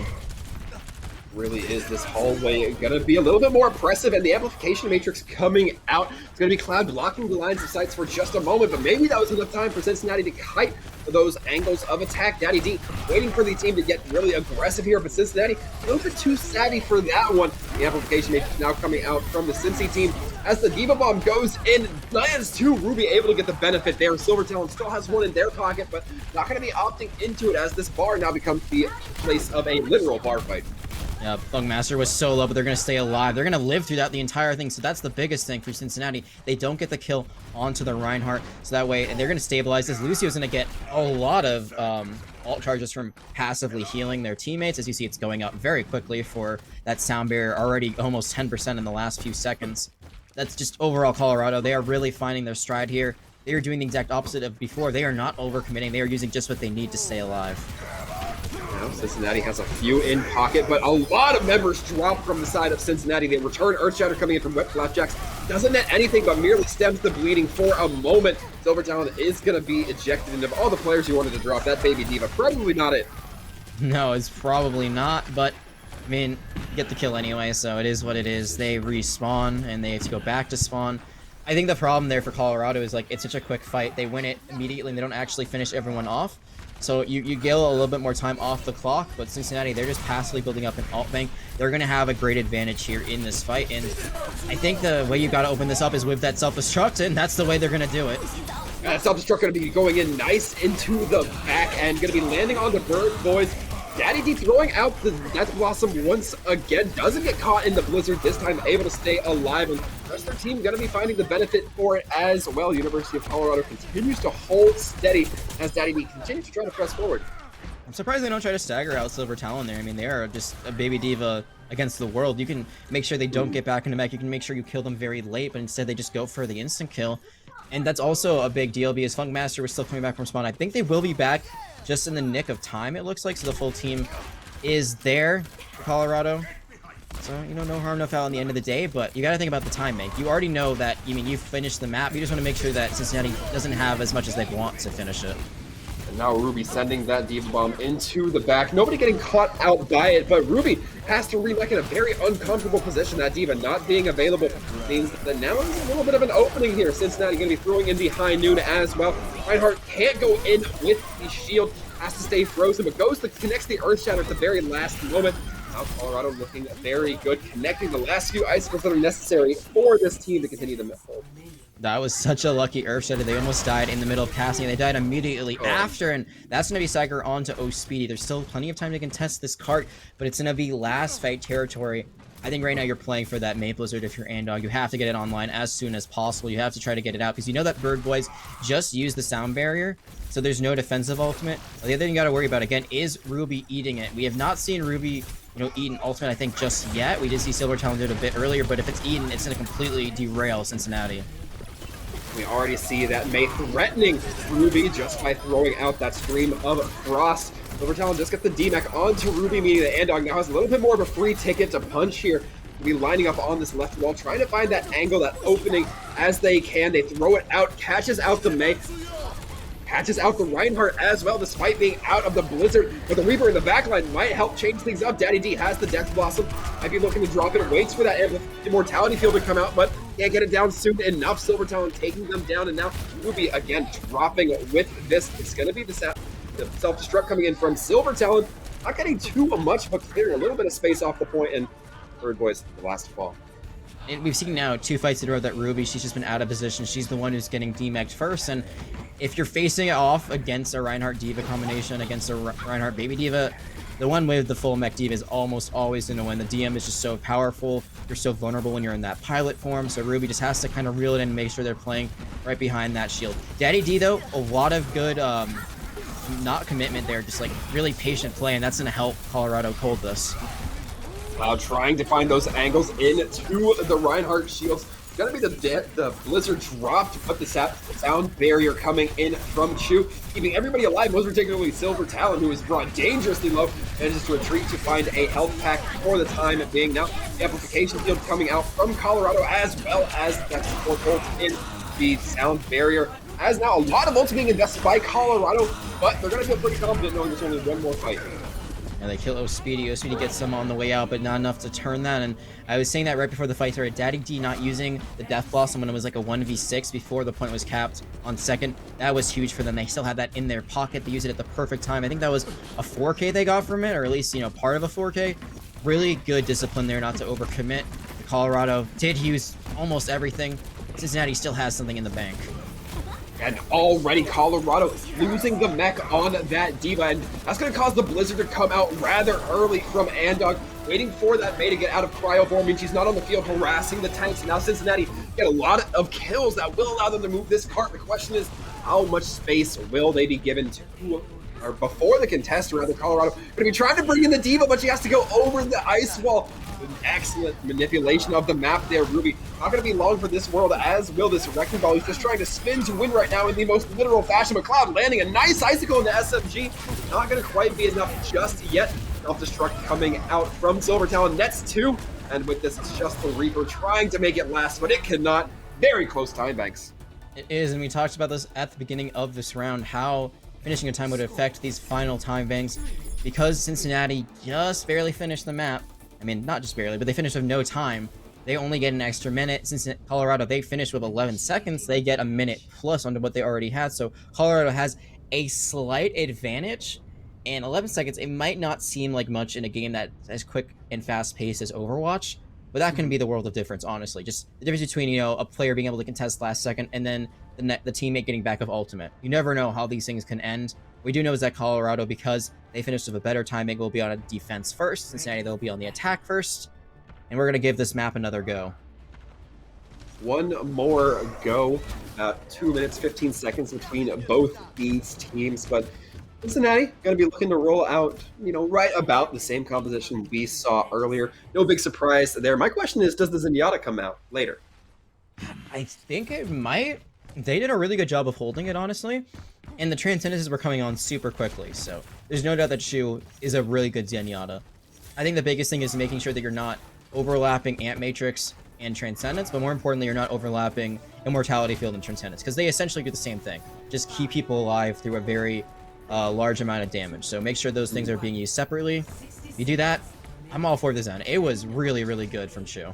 Really is this hallway gonna be a little bit more oppressive, and the amplification matrix coming out. It's gonna be Cloud blocking the lines of sights for just a moment, but maybe that was enough time for Cincinnati to kite those angles of attack. Daddy D waiting for the team to get really aggressive here, but Cincinnati a little bit too savvy for that one. The amplification matrix now coming out from the Cincy team as the Diva Bomb goes in, lands to Ruby, able to get the benefit there. Silver Talon still has one in their pocket, but not gonna be opting into it as this bar now becomes the place of a literal bar fight. Yeah, Funkmaster was so low, but they're going to stay alive. They're going to live through that the entire thing, so that's the biggest thing for Cincinnati. They don't get the kill onto the Reinhardt, so that way they're going to stabilize this. Lucio's going to get a lot of ult charges from passively healing their teammates. As you see, it's going up very quickly for that sound barrier, already almost 10% in the last few seconds. That's just overall Colorado. They are really finding their stride here. They are doing the exact opposite of before. They are not overcommitting. They are using just what they need to stay alive. Cincinnati has a few in pocket, but a lot of members drop from the side of Cincinnati. They return Earthshatter coming in from Wet Flapjacks. Doesn't net anything, but merely stems the bleeding for a moment. Silver Talon is going to be ejected, and of all the players you wanted to drop, that baby Diva, probably not it. No, it's probably not, but I mean, get the kill anyway, so it is what it is. They respawn, and they have to go back to spawn. I think the problem there for Colorado is, like, it's such a quick fight. They win it immediately, and they don't actually finish everyone off. So you get a little bit more time off the clock, but Cincinnati, they're just passively building up an alt bank. They're going to have a great advantage here in this fight, and I think the way you got to open this up is with that self-destruct, and that's the way they're going to do it. Self-destruct going to be going in nice into the back end, going to be landing on the Bird Boys. Daddy D throwing out the Death Blossom once again, doesn't get caught in the Blizzard, this time able to stay alive, and the rest of their team going to be finding the benefit for it as well. University of Colorado continues to hold steady as Daddy D continues to try to press forward. I'm surprised they don't try to stagger out Silver Talon there. I mean, they are just a baby diva against the world. You can make sure they don't get back into mech, you can make sure you kill them very late, but instead they just go for the instant kill. And that's also a big deal because Funkmaster was still coming back from spawn. I think they will be back just in the nick of time, it looks like, so the full team is there for Colorado. So, you know, no harm, no foul in the end of the day, but you got to think about the time make. You already know that, you've finished the map. You just want to make sure that Cincinnati doesn't have as much as they want to finish it. And now Ruby sending that Diva Bomb into the back. Nobody getting caught out by it, but Ruby has to remake in a very uncomfortable position. That Diva not being available means that now there's a little bit of an opening here. Cincinnati going to be throwing in the high noon as well. Reinhardt can't go in with the shield, has to stay frozen, but connects the Earth Shatter at the very last moment. Now Colorado looking very good, connecting the last few icicles that are necessary for this team to continue the hold. That was such a lucky Earth Shatter. They almost died in the middle of casting. They died immediately after, and that's going to be Psyker onto O-Speedy. There's still plenty of time to contest this cart, but it's going to be last fight territory. I think right now you're playing for that Maple Blizzard if you're Andog. You have to get it online as soon as possible. You have to try to get it out because you know that Bird Boys just use the sound barrier, so there's no defensive ultimate. The other thing you got to worry about, again, is Ruby eating it. We have not seen Ruby, eat an ultimate, I think, just yet. We did see Silver Talon do it a bit earlier, but if it's eaten, it's going to completely derail Cincinnati. We already see that May threatening Ruby just by throwing out that Stream of Frost. Silver Talon just gets the DMAC onto Ruby, meaning that Andog now has a little bit more of a free ticket to punch here. To be lining up on this left wall, trying to find that angle, that opening as they can. They throw it out, catches out the May, catches out the Reinhardt as well, despite being out of the Blizzard. But the Reaper in the backline might help change things up. Daddy D has the Death Blossom, might be looking to drop it, waits for that Immortality Field to come out, but can't get it down soon enough. Silver Talon taking them down, and now Ruby again dropping with this. It's going to be the self-destruct coming in from Silver Talon. Not getting too much, but clearing a little bit of space off the point, and Bird Boys the last to fall. And we've seen now 2 fights in a row that Ruby, she's just been out of position. She's the one who's getting DMAC'd first, and if you're facing it off against a Reinhardt Diva combination, against a Reinhardt Baby Diva, the one with the full mech Diva is almost always going to win. The DM is just so powerful. You're so vulnerable when you're in that pilot form, so Ruby just has to kind of reel it in and make sure they're playing right behind that shield. Daddy D, though, a lot of good, not commitment there, just like really patient play, and that's going to help Colorado cold this. Cloud trying to find those angles into the Reinhardt shields. It's going to be the Blizzard dropped, but the sound barrier coming in from Chu, keeping everybody alive, most particularly Silver Talon, who is brought dangerously low, manages to retreat to find a health pack for the time being. Now, the amplification field coming out from Colorado, as well as that support ult in the sound barrier. As now a lot of ults being invested by Colorado, but they're going to feel pretty confident knowing there's only one more fight. And they kill O-Speedy. O-Speedy gets some on the way out, but not enough to turn that. And I was saying that right before the fight started. Daddy D not using the Death Blossom when it was like a 1v6 before the point was capped on second. That was huge for them. They still had that in their pocket. They used it at the perfect time. I think that was a 4K they got from it, or at least, part of a 4K. Really good discipline there not to overcommit. Colorado did use almost everything. Cincinnati still has something in the bank. And already Colorado losing the mech on that Diva, and that's going to cause the Blizzard to come out rather early from Andog, waiting for that May to get out of cryo form. I mean, she's not on the field harassing the tanks, and now Cincinnati get a lot of kills that will allow them to move this cart. The question is, how much space will they be given to, or before the contest, rather. Colorado going to be trying to bring in the Diva, but she has to go over the ice wall. An excellent manipulation of the map there, Ruby. Not going to be long for this world, as will this Wrecking Ball. He's just trying to spin to win right now in the most literal fashion. But Cloud landing a nice icicle in the SMG. Not going to quite be enough just yet. Self-destruct coming out from Silver Talon. Nets 2. And with this, it's just the Reaper trying to make it last, but it cannot. Very close time banks. It is, and we talked about this at the beginning of this round, how finishing a time would affect these final time banks. Because Cincinnati just barely finished the map, I mean, not just barely, but they finished with no time. They only get an extra minute. Since Colorado, they finished with 11 seconds. They get a minute plus onto what they already had. So Colorado has a slight advantage. And 11 seconds, it might not seem like much in a game that's as quick and fast-paced as Overwatch. But that can be the world of difference, honestly. Just the difference between, a player being able to contest last second and then the teammate getting back of ultimate. You never know how these things can end. What we do know is that Colorado, because they finished with a better timing, will be on a defense first. Cincinnati, they'll be on the attack first. And we're going to give this map another go. One more go. 2 minutes, 15 seconds between both these teams. But Cincinnati going to be looking to roll out, right about the same composition we saw earlier. No big surprise there. My question is, does the Zenyatta come out later? I think it might. They did a really good job of holding it, honestly. And the Transcendences were coming on super quickly, so there's no doubt that Shu is a really good Zenyatta. I think the biggest thing is making sure that you're not overlapping Ant Matrix and Transcendence, but more importantly, you're not overlapping Immortality Field and Transcendence, because they essentially do the same thing. Just keep people alive through a very large amount of damage. So make sure those things are being used separately. If you do that, I'm all for this end. It was really, really good from Shu.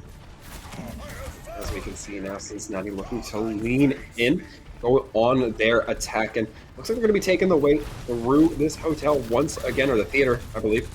As we can see now, Cincinnati looking to lean in, go on their attack, and looks like they're going to be taking the way through this hotel once again, or the theater, I believe.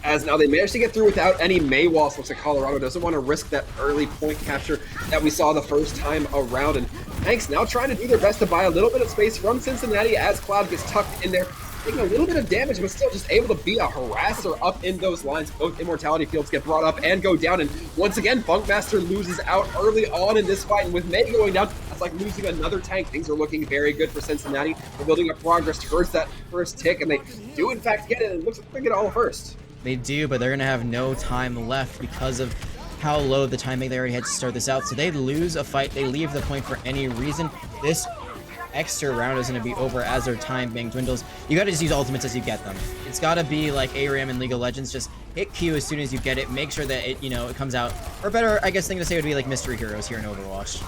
As now they managed to get through without any May walls. Looks like Colorado doesn't want to risk that early point capture that we saw the first time around. And Hanks now trying to do their best to buy a little bit of space from Cincinnati as Cloud gets tucked in there, taking a little bit of damage, but still just able to be a harasser up in those lines. Both immortality fields get brought up and go down. And once again, Funkmaster loses out early on in this fight. And with May going down, that's like losing another tank. Things are looking very good for Cincinnati. They're building up progress towards that first tick, and they do in fact get it. And it looks like they get all first. They do, but they're going to have no time left because of how low the timing they already had to start this out. So they lose a fight. They leave the point for any reason. This extra round is going to be over as their time being dwindles. You got to just use ultimates as you get them. It's got to be like ARAM in League of Legends. Just hit Q as soon as you get it. Make sure that it, it comes out. Or better, I guess, thing to say would be like mystery heroes here in Overwatch.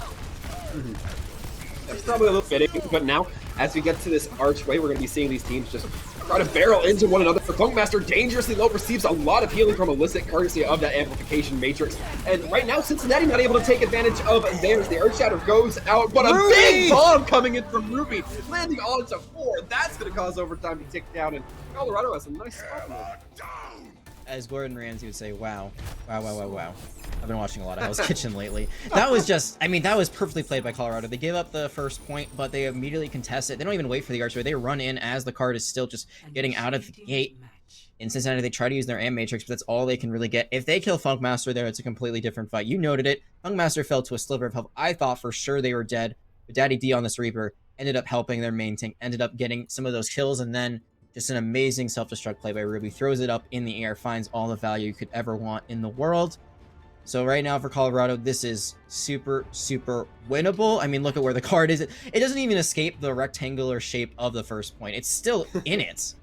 That's probably a little fitting, but now as we get to this archway, we're going to be seeing these teams just try to barrel into one another. Funkmaster dangerously low receives a lot of healing from Illicit, courtesy of that amplification matrix. And right now, Cincinnati not able to take advantage of theirs. The Earth Shatter goes out, but a big bomb coming in from Ruby, landing onto 4. That's going to cause overtime to tick down, and Colorado has a nice spot. As Gordon Ramsay would say, wow. Wow, wow, wow, wow. I've been watching a lot of Hell's Kitchen lately. That was just, I mean, that was perfectly played by Colorado. They gave up the first point, but they immediately contest it. They don't even wait for the archway. They run in as the card is still just getting out of the gate. In Cincinnati, they try to use their Am Matrix, but that's all they can really get. If they kill Funkmaster there, it's a completely different fight. You noted it. Funkmaster fell to a sliver of health. I thought for sure they were dead, but Daddy D on this Reaper ended up helping their main tank, ended up getting some of those kills, and then just an amazing self-destruct play by Ruby. Throws it up in the air, finds all the value you could ever want in the world. So right now for Colorado, this is super, super winnable. I mean, look at where the card is. It doesn't even escape the rectangular shape of the first point. It's still in it.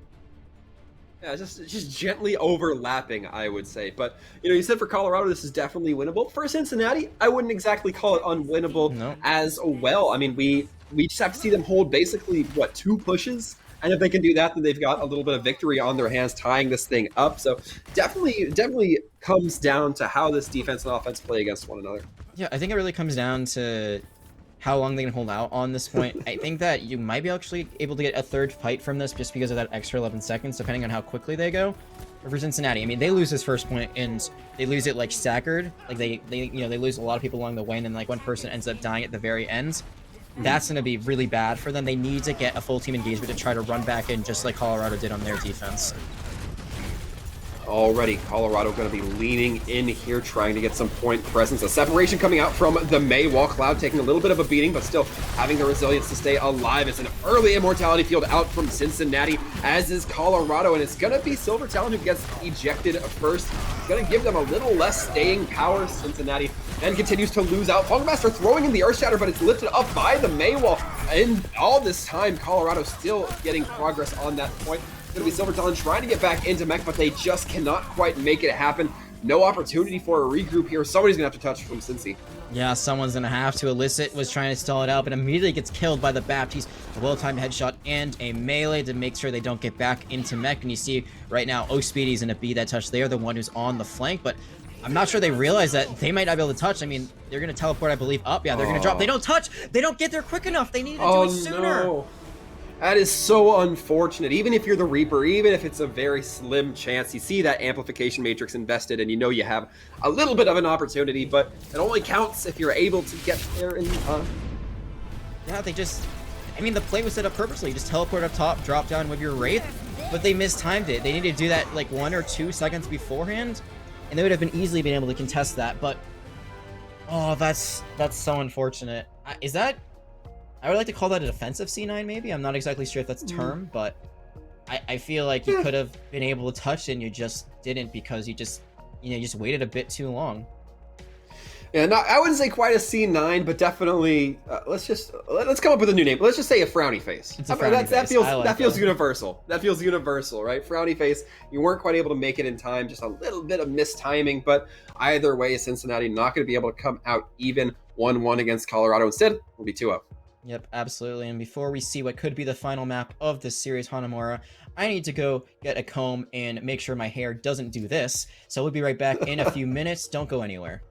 Yeah, just gently overlapping, I would say. But, you said for Colorado, this is definitely winnable. For Cincinnati, I wouldn't exactly call it unwinnable as well. I mean, we just have to see them hold basically, 2 pushes? And if they can do that, then they've got a little bit of victory on their hands tying this thing up. So definitely comes down to how this defense and offense play against one another. Yeah, I think it really comes down to how long they can hold out on this point. I think that you might be actually able to get a third fight from this just because of that extra 11 seconds, depending on how quickly they go. But for Cincinnati, I mean, they lose this first point and they lose it like staggered. Like they lose a lot of people along the way, and then like one person ends up dying at the very end. That's going to be really bad for them. They need to get a full team engagement to try to run back in just like Colorado did on their defense. Already, Colorado going to be leaning in here, trying to get some point presence. A separation coming out from the May wall. Cloud taking a little bit of a beating, but still having the resilience to stay alive. It's an early immortality field out from Cincinnati, as is Colorado, and it's going to be Silver Talon who gets ejected first. It's going to give them a little less staying power. Cincinnati then continues to lose out. Funkmaster throwing in the Earth Shatter, but it's lifted up by the May wall. And all this time, Colorado still getting progress on that point. It's going to be Silver Talon trying to get back into mech, but they just cannot quite make it happen. No opportunity for a regroup here. Somebody's going to have to touch from Cincy. Yeah, someone's going to have to. Illicit was trying to stall it out, but immediately gets killed by the Baptiste. A well-timed headshot and a melee to make sure they don't get back into mech. And you see right now, Speedy's going to be that touch. They are the one who's on the flank, but I'm not sure they realize that they might not be able to touch. I mean, they're going to teleport, I believe, up. Yeah, they're going to drop. They don't touch. They don't get there quick enough. They need to do it sooner. No. That is so unfortunate. Even if you're the Reaper, even if it's a very slim chance, you see that amplification matrix invested and you know you have a little bit of an opportunity, but it only counts if you're able to get there in time. Yeah, I mean, the play was set up purposely. You just teleport up top, drop down with your Wraith, but they mistimed it. They needed to do that like 1 or 2 seconds beforehand, and they would have been easily been able to contest that, but oh, that's so unfortunate. I would like to call that a defensive C9, maybe. I'm not exactly sure if that's a term, but I feel like you could have been able to touch it and you just didn't because you just waited a bit too long. Yeah, I wouldn't say quite a C9, but definitely let's come up with a new name. Let's just say a frowny face. It's a frowny face. That feels universal. That feels universal, right? Frowny face. You weren't quite able to make it in time. Just a little bit of mistiming, but either way, Cincinnati not going to be able to come out even 1-1 against Colorado. Instead, we'll be 2-0. Yep, absolutely. And before we see what could be the final map of this series, Hanamura, I need to go get a comb and make sure my hair doesn't do this. So we'll be right back in a few minutes. Don't go anywhere.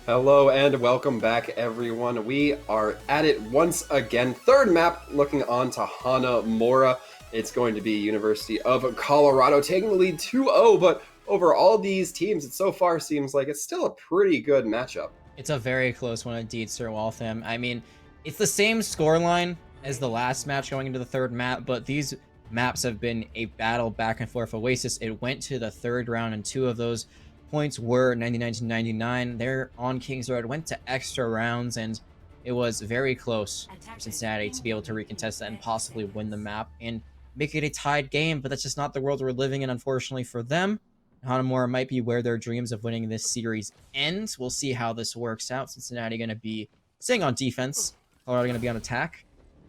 Hello and welcome back, everyone. We are at it once again. Third map, looking on to Hanamura. It's going to be University of Colorado taking the lead 2-0, but over all these teams, it so far seems like it's still a pretty good matchup. It's a very close one indeed, Sir Waltham. I mean, It's the same scoreline as the last match going into the third map, but these maps have been a battle back and forth. Oasis, it went to the third round, and 2 of those points were 99 to 99. They're on King's Road, went to extra rounds, and it was very close for Cincinnati to be able to recontest that and possibly win the map and make it a tied game, but that's just not the world we're living in, unfortunately for them. Hanamura might be where their dreams of winning this series end. We'll see how this works out. Cincinnati going to be staying on defense. Colorado going to be on attack.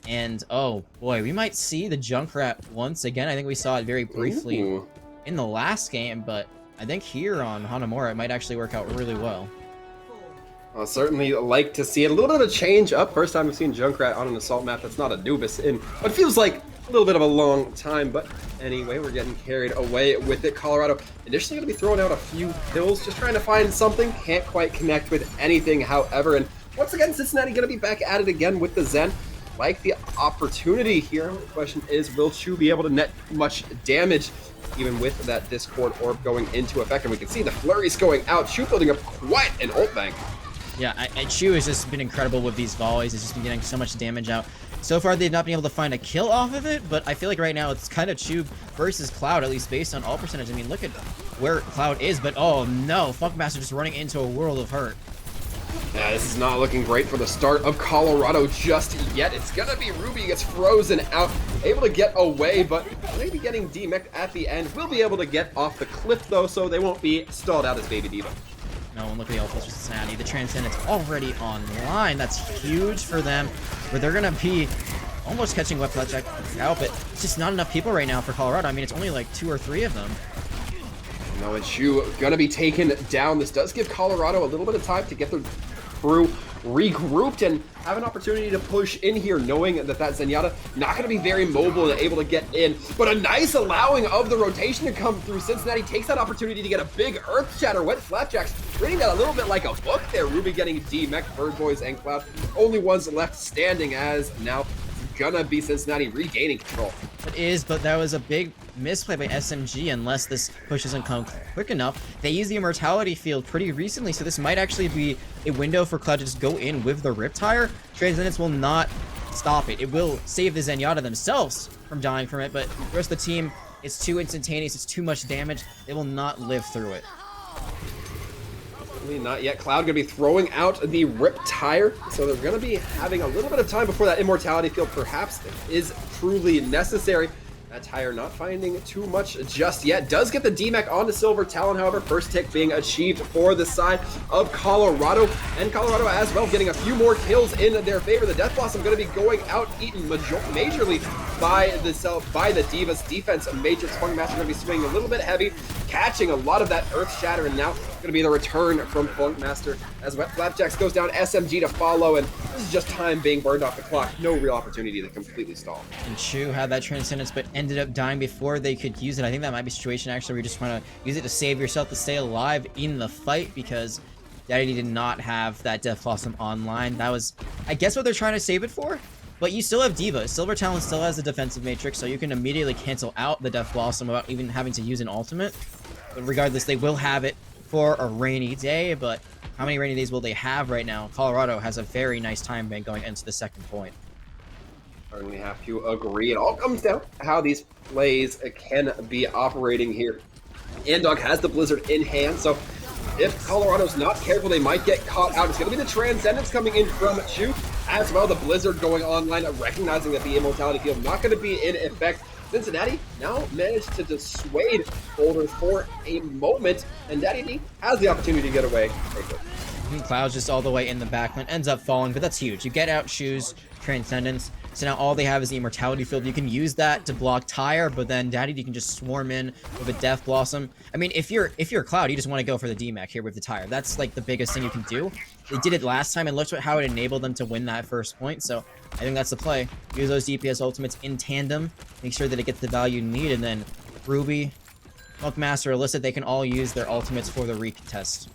And, oh, boy, we might see the Junkrat once again. I think we saw it very briefly in the last game, but I think here on Hanamura, it might actually work out really well. I'll certainly like to see it. A little bit of a change up. First time we've seen Junkrat on an assault map that's not Anubis in what feels like a little bit of a long time, but anyway, we're getting carried away with it. Colorado initially going to be throwing out a few kills, just trying to find something. Can't quite connect with anything, however, and once again, Cincinnati going to be back at it again with the Zen. Like the opportunity here. The question is, will Chu be able to net much damage even with that Discord orb going into effect? And we can see the flurries going out. Chu building up quite an ult bank. Yeah, Chu has just been incredible with these volleys. He's just been getting so much damage out. So far, they've not been able to find a kill off of it, but I feel like right now it's kind of Chu versus Cloud, at least based on all percentage. I mean, look at where Cloud is, but oh no, Funkmaster just running into a world of hurt. Yeah, this is not looking great for the start of Colorado just yet. It's gonna be Ruby gets frozen out, able to get away, but maybe getting D-Mech at the end. Will be able to get off the cliff though, so they won't be stalled out as Baby D.Va. No, and look at the ultimates for Cincinnati. The Transcendent's already online. That's huge for them, but they're gonna be almost catching Wet Flapjack out, but it's just not enough people right now for Colorado. I mean, it's only like 2 or 3 of them. No, it's Chu gonna be taken down. This does give Colorado a little bit of time to get their crew regrouped and have an opportunity to push in here, knowing that Zenyatta not going to be very mobile and able to get in, but a nice allowing of the rotation to come through. Cincinnati takes that opportunity to get a big Earth Shatter. Wet Flapjacks reading that a little bit like a book there. Ruby getting D-Mech, Bird Boys, and Cloud. Only ones left standing as now gonna be Cincinnati regaining control. It is, but that was a big misplay by SMG unless this push doesn't come quick enough. They used the Immortality field pretty recently, so this might actually be a window for Cloud to just go in with the Riptire. Transcendence will not stop it. It will save the Zenyatta themselves from dying from it, but the rest of the team, it's too instantaneous, it's too much damage. They will not live through it. Not yet. Cloud gonna be throwing out the Riptire, so they're gonna be having a little bit of time before that Immortality field perhaps is truly necessary. That Tire not finding too much just yet. Does get the D-Mech onto Silver Talon, however. First tick being achieved for the side of Colorado. And Colorado as well getting a few more kills in their favor. The Death Blossom going to be going out, eaten majorly by the D.Va's defense. Matrix Funkmaster going to be swinging a little bit heavy, catching a lot of that Earth Shatter, and now going to be the return from Funkmaster as Wet Flapjacks goes down, SMG to follow, and this is just time being burned off the clock. No real opportunity to completely stall. And Chu had that Transcendence, but ended up dying before they could use it. I think that might be a situation actually where you just want to use it to save yourself, to stay alive in the fight, because Daddy did not have that Death Blossom online. That was, I guess, what they're trying to save it for. But you still have D.Va. Silver Talon still has the defensive matrix, so you can immediately cancel out the Death Blossom without even having to use an ultimate. But regardless, they will have it for a rainy day, but how many rainy days will they have right now? Colorado has a very nice time bank going into the second point. Certainly have to agree. It all comes down to how these plays can be operating here. Andog has the Blizzard in hand, so if Colorado's not careful, they might get caught out. It's going to be the Transcendence coming in from Chu, as well the Blizzard going online, recognizing that the Immortality field not going to be in effect. Cincinnati now managed to dissuade Boulder for a moment, and Daddy D has the opportunity to get away. Cloud's just all the way in the backline, ends up falling, but that's huge. You get out Chu's Transcendence, so now all they have is the Immortality field. You can use that to block Tire, but then Daddy D can just swarm in with a Death Blossom. I mean, if you're Cloud, you just want to go for the D-Mech here with the Tire. That's like the biggest thing you can do. They did it last time, and look at how it enabled them to win that first point, so I think that's the play. Use those DPS ultimates in tandem, make sure that it gets the value you need, and then Ruby, Funkmaster, Illicit, they can all use their ultimates for the recontest.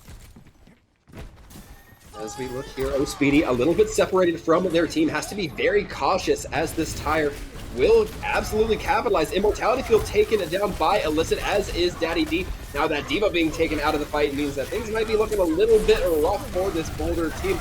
As we look here, Speedy a little bit separated from their team, has to be very cautious as this Tire will absolutely capitalize. Immortality field taken down by Illicit, as is Daddy D. Now that D.Va being taken out of the fight means that things might be looking a little bit rough for this Boulder team.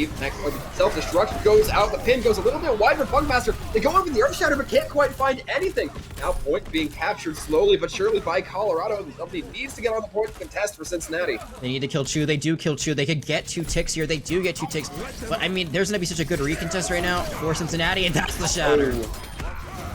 self-destruct goes out. The pin goes a little bit wide for Funkmaster. They go over the Earth Shatter, but can't quite find anything. Now point being captured slowly but surely by Colorado. Somebody needs to get on the point to contest for Cincinnati. They need to kill Chu. They do kill Chu. They could get 2 ticks here. They do get 2 ticks. But I mean, there's going to be such a good recontest right now for Cincinnati, and that's the shatter. Oh.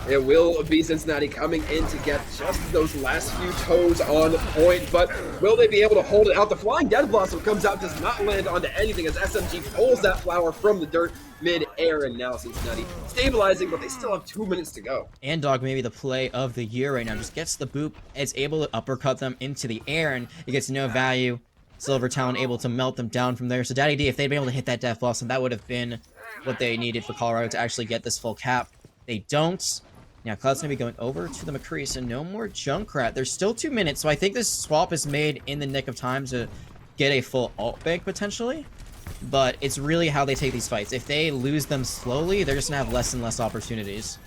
It will be Cincinnati coming in to get just those last few toes on point, but will they be able to hold it out? The Flying Dead Blossom comes out, does not land onto anything as SMG pulls that flower from the dirt mid-air, and now Cincinnati stabilizing, but they still have 2 minutes to go. And Dog, maybe the play of the year right now, just gets the boop, is able to uppercut them into the air, and it gets no value. Silver Talon able to melt them down from there. So Daddy D, if they'd been able to hit that Death Blossom, that would have been what they needed for Colorado to actually get this full cap. They don't. Now, Cloud's going to be going over to the McCree, so no more Junkrat. There's still 2 minutes, so I think this swap is made in the nick of time to get a full ult bank, potentially. But it's really how they take these fights. If they lose them slowly, they're just going to have less and less opportunities.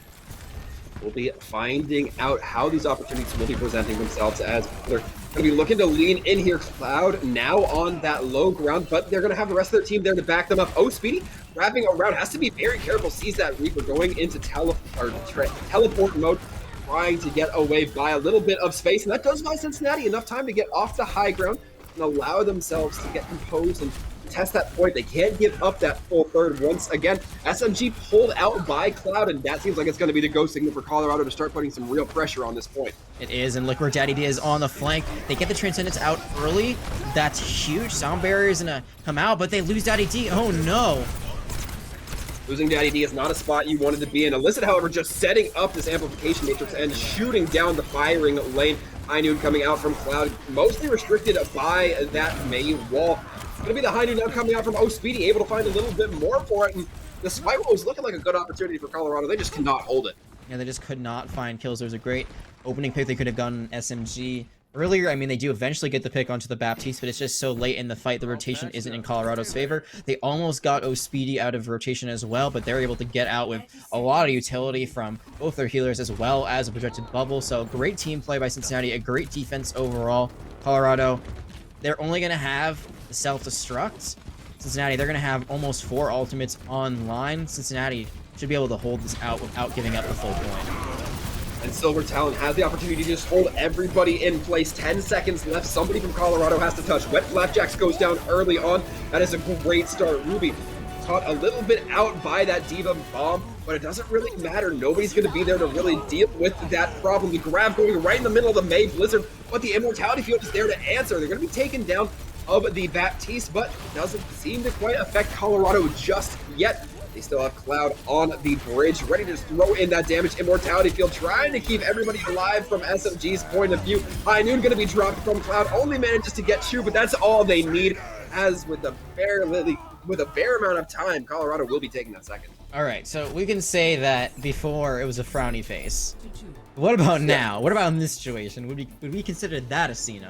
We'll be finding out how these opportunities will be presenting themselves as they're going to be looking to lean in here. Cloud now on that low ground, but they're going to have the rest of their team there to back them up. Oh, Speedy wrapping around, has to be very careful, sees that Reaper going into teleport mode, trying to get away by a little bit of space, and that does buy Cincinnati enough time to get off the high ground and allow themselves to get composed and test that point. They can't give up that full third once again. SMG pulled out by Cloud, and that seems like it's going to be the go signal for Colorado to start putting some real pressure on this point. It is, and look where Daddy D is on the flank. They get the Transcendence out early. That's huge. Sound barrier is going to come out, but they lose Daddy D. Oh, no. Losing Daddy D is not a spot you wanted to be in. Illicit, however, just setting up this amplification matrix and shooting down the firing lane. High Noon coming out from Cloud, mostly restricted by that main wall. It's going to be the High Noon now coming out from Oh Speedy, able to find a little bit more for it. And the Spiral was looking like a good opportunity for Colorado. They just cannot hold it. Yeah, they just could not find kills. There was a great opening pick they could have gotten SMG earlier. I mean, they do eventually get the pick onto the Baptiste, but it's just so late in the fight. The rotation isn't in Colorado's favor. They almost got Oh Speedy out of rotation as well, but they're able to get out with a lot of utility from both their healers as well as a projected bubble. So great team play by Cincinnati, a great defense overall. Colorado, they're only going to have the self-destruct. Cincinnati, they're going to have almost 4 ultimates online. Cincinnati should be able to hold this out without giving up the full point. And Silver Talon has the opportunity to just hold everybody in place. 10 seconds left. Somebody from Colorado has to touch. Wet Flapjacks goes down early on. That is a great start. Ruby caught a little bit out by that Diva bomb, but it doesn't really matter. Nobody's going to be there to really deal with that problem. The grab going right in the middle of the May Blizzard, but the Immortality Field is there to answer. They're going to be taken down of the Baptiste, but doesn't seem to quite affect Colorado just yet. They still have Cloud on the bridge, ready to throw in that damage. Immortality Field trying to keep everybody alive from SMG's point of view. High Noon going to be dropped from Cloud, only manages to get Chu, but that's all they need. As with a fair amount of time, Colorado will be taking that second. All right, so we can say that before it was a frowny face. What about now? What about in this situation? Would we consider that a C9?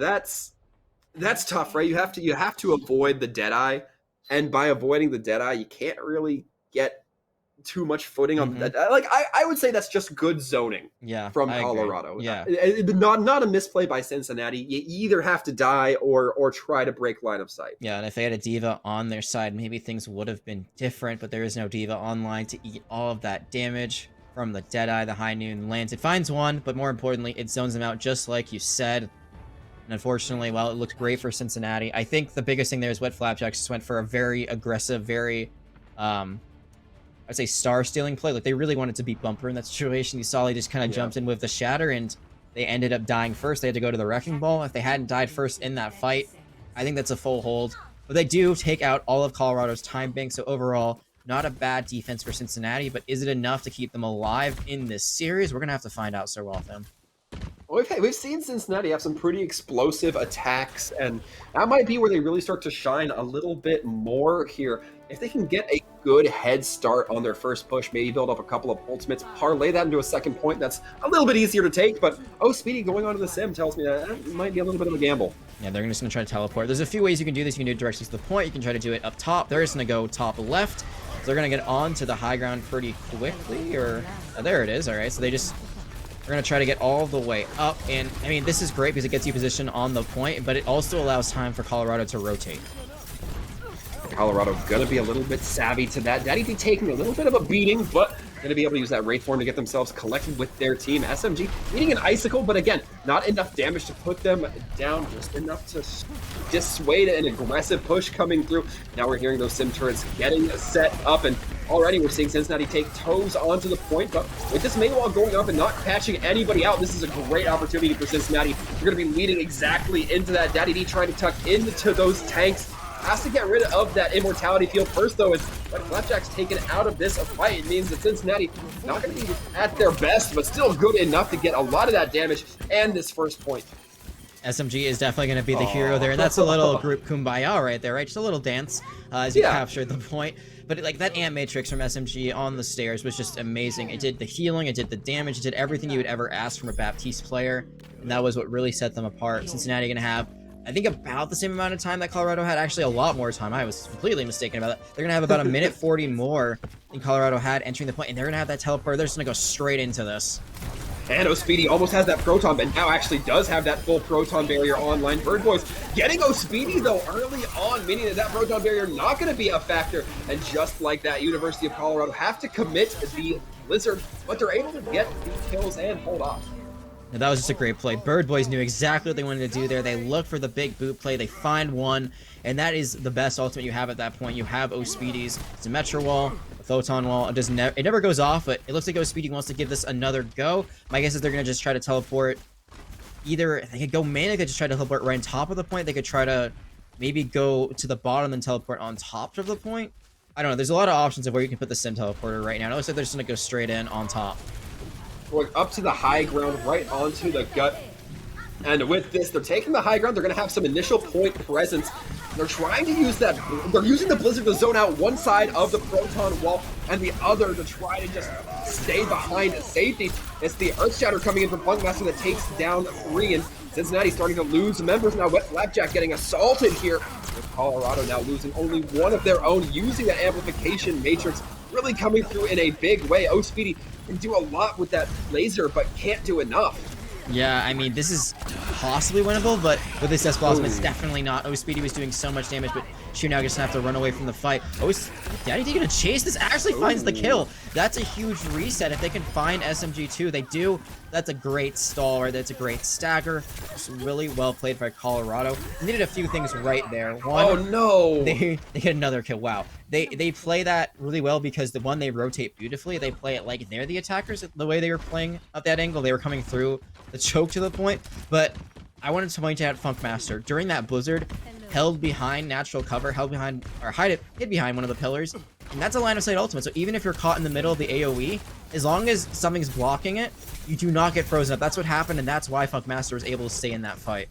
That's tough, right? You have to avoid the Deadeye. And by avoiding the Deadeye, you can't really get too much footing on that. Like, I would say that's just good zoning from Colorado. Agree. Yeah. Not a misplay by Cincinnati. You either have to die or try to break line of sight. Yeah, and if they had a Diva on their side, maybe things would have been different, but there is no Diva online to eat all of that damage from the Deadeye. The High Noon lands. It finds one, but more importantly, it zones them out just like you said. And unfortunately, while it looked great for Cincinnati, I think the biggest thing there is Wet Flapjacks just went for a very aggressive, very, I'd say star-stealing play. Like, they really wanted to beat Bumper in that situation. You saw he just kind of jumped in with the Shatter, and they ended up dying first. They had to go to the Wrecking Ball. If they hadn't died first in that fight, I think that's a full hold. But they do take out all of Colorado's time bank, so overall, not a bad defense for Cincinnati, but is it enough to keep them alive in this series? We're going to have to find out, Sir Waltham. We've seen Cincinnati have some pretty explosive attacks, and that might be where they really start to shine a little bit more here. If they can get a good head start on their first push, maybe build up a couple of ultimates, parlay that into a second point, that's a little bit easier to take, but Oh Speedy going onto the sim tells me that might be a little bit of a gamble. Yeah, they're just going to try to teleport. There's a few ways you can do this. You can do it directly to the point. You can try to do it up top. They're just going to go top left. So they're going to get onto the high ground pretty quickly, or there it is. All right, so they're going to try to get all the way up, and I mean, this is great because it gets you position on the point, but it also allows time for Colorado to rotate. Colorado gonna be a little bit savvy to that. Daddy D taking a little bit of a beating, but gonna be able to use that Wraith form to get themselves collected with their team. SMG needing an Icicle, but again, not enough damage to put them down, just enough to dissuade an aggressive push coming through. Now we're hearing those Sim turrets getting set up, and already we're seeing Cincinnati take toes onto the point, but with this main wall going up and not catching anybody out, this is a great opportunity for Cincinnati. We're gonna be leading exactly into that. Daddy D trying to tuck into those tanks. Has to get rid of that immortality field first, though. As Flapjack's taken out of this fight, it means that Cincinnati not going to be at their best, but still good enough to get a lot of that damage and this first point. SMG is definitely going to be the hero there, and that's a little group kumbaya right there, right? Just a little dance as you captured the point. But like that Ant Matrix from SMG on the stairs was just amazing. It did the healing, it did the damage, it did everything you would ever ask from a Baptiste player, and that was what really set them apart. Cincinnati going to have, I think, about the same amount of time that Colorado had. Actually, a lot more time. I was completely mistaken about that. They're going to have about a minute 40 more than Colorado had entering the point, and they're going to have that teleport. They're just going to go straight into this. And O'Speedy almost has that Proton, but now actually does have that full Proton barrier online. Bird Boys getting O'Speedy, though, early on, meaning that Proton barrier not going to be a factor. And just like that, University of Colorado have to commit the Blizzard, but they're able to get the kills and hold off. And that was just a great play. Bird Boys knew exactly what they wanted to do there. They look for the big boot play. They find one, and that is the best ultimate you have at that point. You have O'Speedy's Symmetra wall, a Photon wall. It never goes off, but it looks like O'Speedy wants to give this another go. My guess is they're going to just try to teleport. Either they could go main, they could just try to teleport right on top of the point. They could try to maybe go to the bottom and teleport on top of the point. I don't know. There's a lot of options of where you can put the Sim teleporter right now. It looks like they're just going to go straight in on top. Going up to the high ground, right onto the gut. And with this, they're taking the high ground. They're going to have some initial point presence. They're trying to use that. They're using the Blizzard to zone out one side of the Proton wall and the other to try to just stay behind safety. It's the Earthshatter coming in from Punkmaster that takes down 3, and Cincinnati starting to lose members now. Wet Flapjack getting assaulted here, with Colorado now losing only one of their own, using that amplification matrix, really coming through in a big way. O'Speedy can do a lot with that laser, but can't do enough. Yeah, I mean, this is possibly winnable, but with this S-Blossom, it's definitely not. O'Speedy was doing so much damage, but Sheer now just have to run away from the fight. Oh, is Daddy D gonna chase this? Actually finds the kill. That's a huge reset. If they can find SMG2, they do. That's a great stall, right? That's a great stagger. Just really well played by Colorado. They did a few things right there. One, oh no! They get another kill. Wow. They play that really well because the one, they rotate beautifully. They play it like they're the attackers. The way they were playing at that angle, they were coming through the choke to the point. But I wanted to point out Funkmaster during that blizzard, held behind natural cover, held behind or hid behind one of the pillars, and that's a line of sight ultimate. So even if you're caught in the middle of the AoE, as long as something's blocking it, you do not get frozen up. That's what happened, and that's why Funkmaster was able to stay in that fight.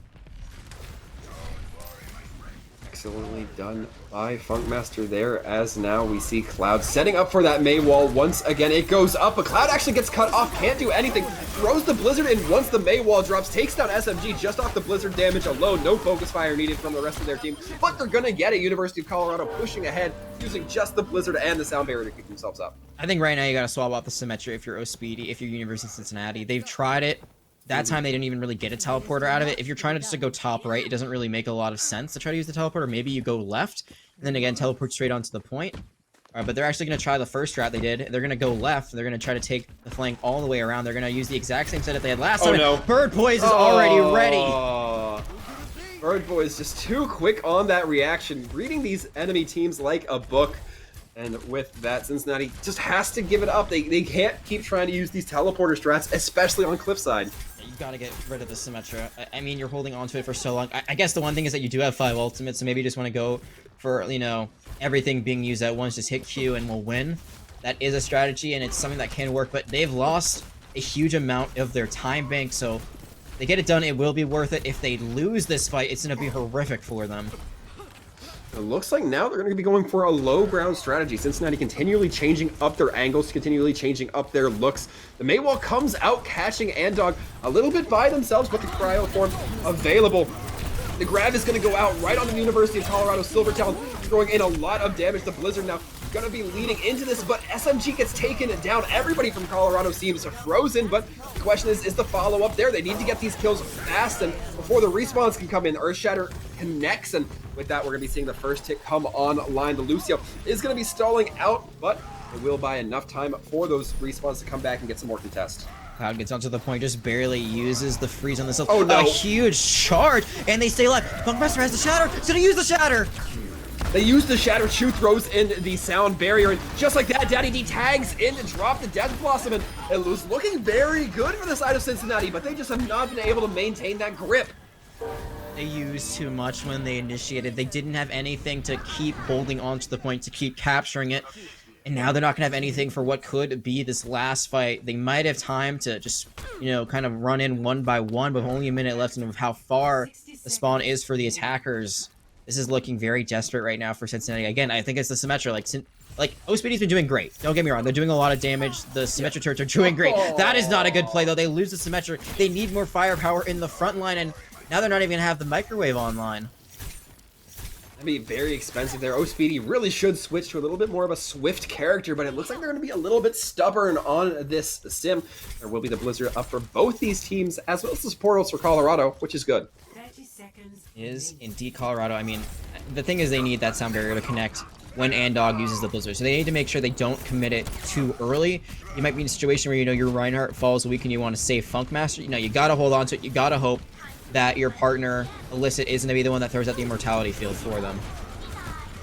Excellently done by Funkmaster there, as now we see Cloud setting up for that May wall. Once again, it goes up, but Cloud actually gets cut off, can't do anything, throws the Blizzard in once the May wall drops, takes down SMG just off the Blizzard damage alone. No focus fire needed from the rest of their team, but they're gonna get it. University of Colorado pushing ahead, using just the Blizzard and the sound barrier to keep themselves up. I think right now you gotta swap out the Symmetra if you're O'Speedy, if you're University of Cincinnati. They've tried it. That time they didn't even really get a teleporter out of it. If you're trying to just go top right, it doesn't really make a lot of sense to try to use the teleporter. Maybe you go left, and then again teleport straight onto the point. But they're actually going to try the first strat they did. They're going to go left. They're going to try to take the flank all the way around. They're going to use the exact same setup they had last time. No. Bird Boys is already ready. Bird Boys just too quick on that reaction, reading these enemy teams like a book. And with that, Cincinnati just has to give it up. They can't keep trying to use these teleporter strats, especially on Cliffside. You gotta get rid of the Symmetra. I mean, you're holding on to it for so long. I guess the one thing is that you do have 5 ultimates, so maybe you just want to go for, you know, everything being used at once. Just hit Q and we'll win. That is a strategy, and it's something that can work, but they've lost a huge amount of their time bank, so if they get it done, it will be worth it. If they lose this fight, it's going to be horrific for them. It looks like now they're going to be going for a low ground strategy. Cincinnati continually changing up their angles, continually changing up their looks. The Maywall comes out catching Andog a little bit by themselves, but the cryo form available. The grab is going to go out right on the University of Colorado Silver Talon, throwing in a lot of damage. The Blizzard now going to be leading into this, but SMG gets taken down. Everybody from Colorado seems frozen, but the question is the follow-up there? They need to get these kills fast, and before the respawns can come in, Earthshatter connects, and with that, we're going to be seeing the first hit come online. The Lucio is going to be stalling out, but it will buy enough time for those respawns to come back and get some more contest. Cloud gets onto the point, just barely uses the freeze on this. Oh, no. A huge charge, and they stay alive. Funkmaster has the shatter. He's gonna use the shatter. They use the shatter. Chu throws in the sound barrier, and just like that, Daddy D tags in to drop the Death Blossom, and it was looking very good for the side of Cincinnati, but they just have not been able to maintain that grip. They used too much when they initiated. They didn't have anything to keep holding on to the point, to keep capturing it. And now they're not going to have anything for what could be this last fight. They might have time to just, you know, kind of run in one by one, but only a minute left, and of how far the spawn is for the attackers. This is looking very desperate right now for Cincinnati. Again, I think it's the Symmetra. Like OSPD's been doing great. Don't get me wrong. They're doing a lot of damage. The Symmetra turrets are doing great. That is not a good play, though. They lose the Symmetra. They need more firepower in the front line, and now they're not even going to have the microwave online. Be very expensive there. Speedy really should switch to a little bit more of a swift character, but it looks like they're going to be a little bit stubborn on this sim. There will be the Blizzard up for both these teams, as well as the supportals for Colorado, which is good. 30 seconds. Is indeed Colorado. I mean, the thing is they need that sound barrier to connect when Andog uses the Blizzard. So they need to make sure they don't commit it too early. You might be in a situation where, you know, your Reinhardt falls weak and you want to save Funkmaster. You know, you got to hold on to it. You got to hope that your partner, Illicit, isn't going to be the one that throws out the Immortality field for them.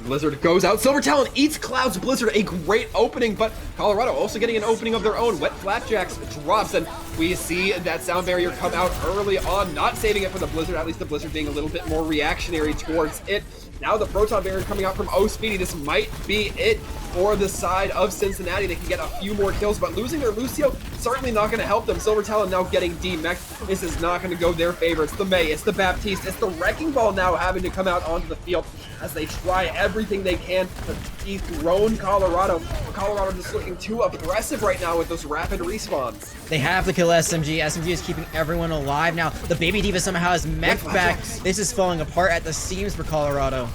Blizzard goes out. Silver Talon eats Cloud's Blizzard. A great opening, but Colorado also getting an opening of their own. Wet Flapjacks drops, and we see that sound barrier come out early on, not saving it for the Blizzard, at least the Blizzard being a little bit more reactionary towards it. Now the Proton barrier coming out from Speedy. This might be it for the side of Cincinnati. They can get a few more kills, but losing their Lucio certainly not going to help them. Silver Talon now getting demexed. This is not going to go their favor. It's the May, it's the Baptiste, it's the Wrecking Ball now having to come out onto the field as they try everything they can to dethrone Colorado. But Colorado just looking too aggressive right now with those rapid respawns. They have to kill SMG. SMG is keeping everyone alive now. The Baby Diva somehow has mech back. This is falling apart at the seams for Colorado.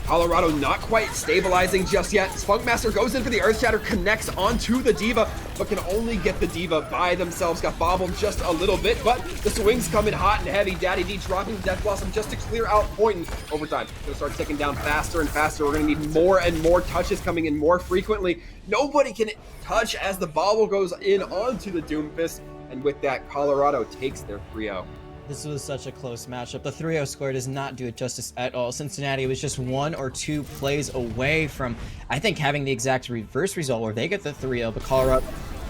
Colorado not quite stabilizing just yet. Spunkmaster goes in for the Earth Shatter, connects onto the Diva, but can only get the Diva by themselves. Got bobbled just a little bit, but the swings come in hot and heavy. Daddy D dropping the Death Blossom just to clear out point, and overtime. Gonna start ticking down faster and faster. We're gonna need more and more touches coming in more frequently. Nobody can touch as the bobble goes in onto the Doomfist, and with that, Colorado takes their 3-0. This was such a close matchup. The 3-0 score does not do it justice at all. Cincinnati was just 1 or 2 plays away from, I think, having the exact reverse result where they get the 3-0, but Colorado,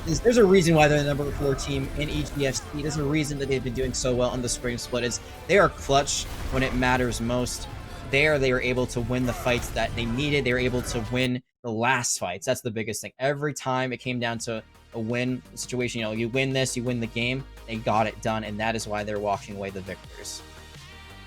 there's a reason why they're the number 4 team in EGFC. There's a reason that they've been doing so well on the spring split. Is they are clutch when it matters most. They were able to win the fights that they needed. They were able to win the last fights. That's the biggest thing. Every time it came down to a win situation, you know, you win this, you win the game, they got it done, and that is why they're walking away the victors.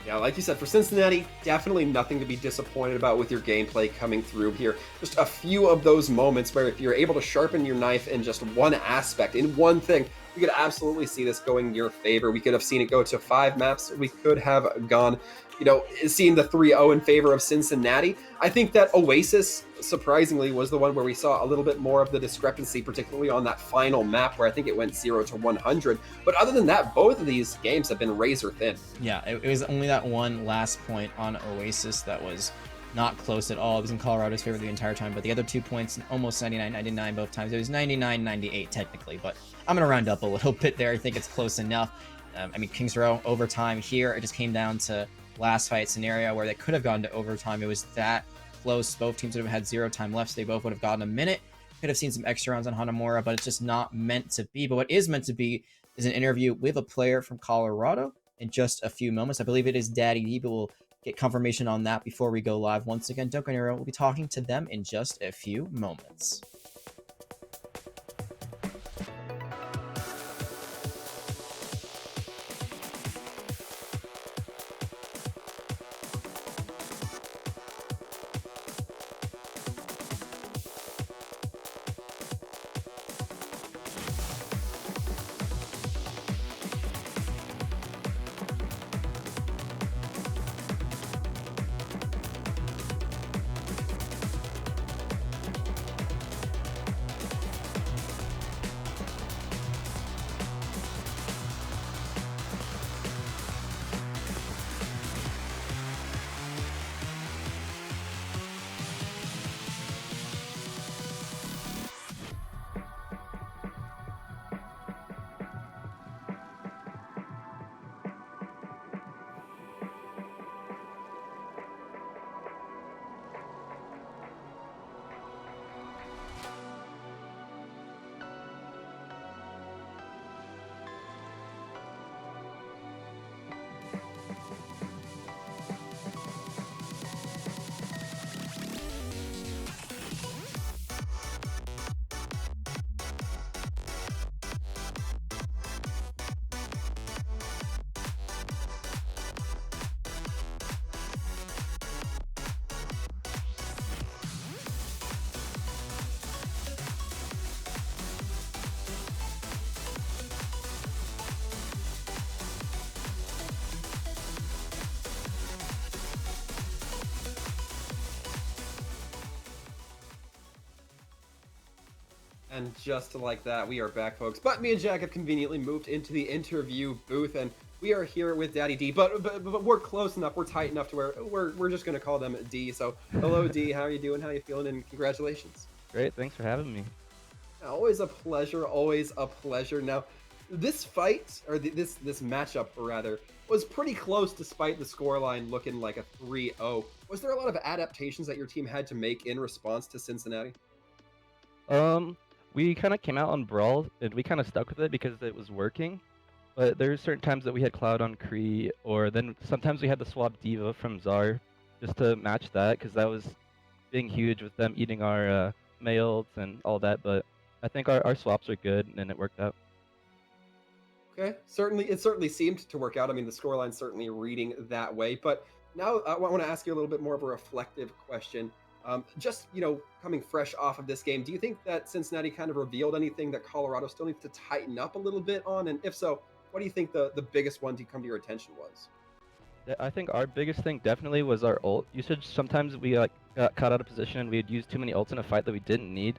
Yeah, like you said, for Cincinnati, definitely nothing to be disappointed about with your gameplay coming through here. Just a few of those moments where if you're able to sharpen your knife in just one aspect, in one thing, we could absolutely see this going in your favor. We could have seen it go to 5 maps. We could have gone, you know, seeing the 3-0 in favor of Cincinnati. I think that Oasis, surprisingly, was the one where we saw a little bit more of the discrepancy, particularly on that final map where I think it went 0 to 100. But other than that, both of these games have been razor thin. Yeah, it was only that one last point on Oasis that was not close at all. It was in Colorado's favor the entire time, but the other 2 points, almost 99-99 both times. It was 99-98 technically, but I'm going to round up a little bit there. I think it's close enough. I mean, Kings Row, overtime here. It just came down to last fight scenario where they could have gone to overtime. It was that close. Both teams would have had 0 time left, so they both would have gotten a minute. Could have seen some extra rounds on Hanamura, but it's just not meant to be. But what is meant to be is an interview with a player from Colorado in just a few moments. I believe it is Daddy D, but we'll get confirmation on that before we go live. Once again, don't go anywhere. We'll be talking to them in just a few moments. And just like that, we are back, folks. But me and Jack have conveniently moved into the interview booth, and we are here with Daddy D. But we're close enough, we're tight enough to where we're just gonna call them D. So hello, D. How are you doing? How are you feeling? And congratulations. Great, thanks for having me. Always a pleasure. Always a pleasure. Now, this fight or this matchup, rather, was pretty close despite the scoreline looking like a 3-0. Was there a lot of adaptations that your team had to make in response to Cincinnati? Um, we kind of came out on Brawl, and we kind of stuck with it because it was working. But there were certain times that we had Cloud on Kree, or then sometimes we had to swap Diva from Czar just to match that, because that was being huge with them eating our Mei ults and all that. But I think our swaps are good, and it worked out. Okay, certainly, it certainly seemed to work out. I mean, the scoreline's certainly reading that way. But now I want to ask you a little bit more of a reflective question. Just coming fresh off of this game, do you think that Cincinnati kind of revealed anything that Colorado still needs to tighten up a little bit on? And if so, what do you think the biggest one to come to your attention was? Yeah, I think our biggest thing definitely was our ult usage. Sometimes we got caught out of position and we'd use too many ults in a fight that we didn't need.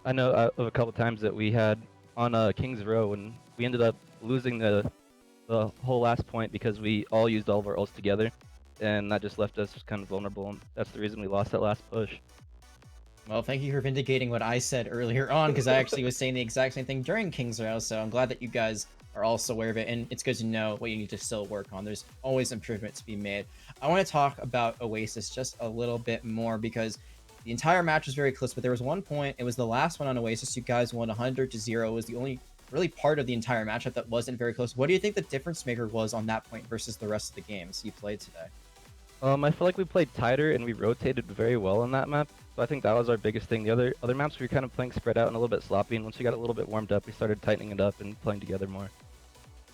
I know of a couple times that we had on King's Row, and we ended up losing the whole last point because we all used all of our ults together, and that just left us kind of vulnerable, and that's the reason we lost that last push. Well, thank you for vindicating what I said earlier on, because I actually was saying the exact same thing during King's Row, so I'm glad that you guys are also aware of it, and it's good to know what you need to still work on. There's always improvement to be made. I want to talk about Oasis just a little bit more, because the entire match was very close, but there was one point, it was the last one on Oasis, you guys won 100-0. It was the only really part of the entire matchup that wasn't very close. What do you think the difference maker was on that point versus the rest of the games you played today? I feel like we played tighter and we rotated very well on that map, so I think that was our biggest thing. The other maps we were kind of playing spread out and a little bit sloppy, and once we got a little bit warmed up, we started tightening it up and playing together more.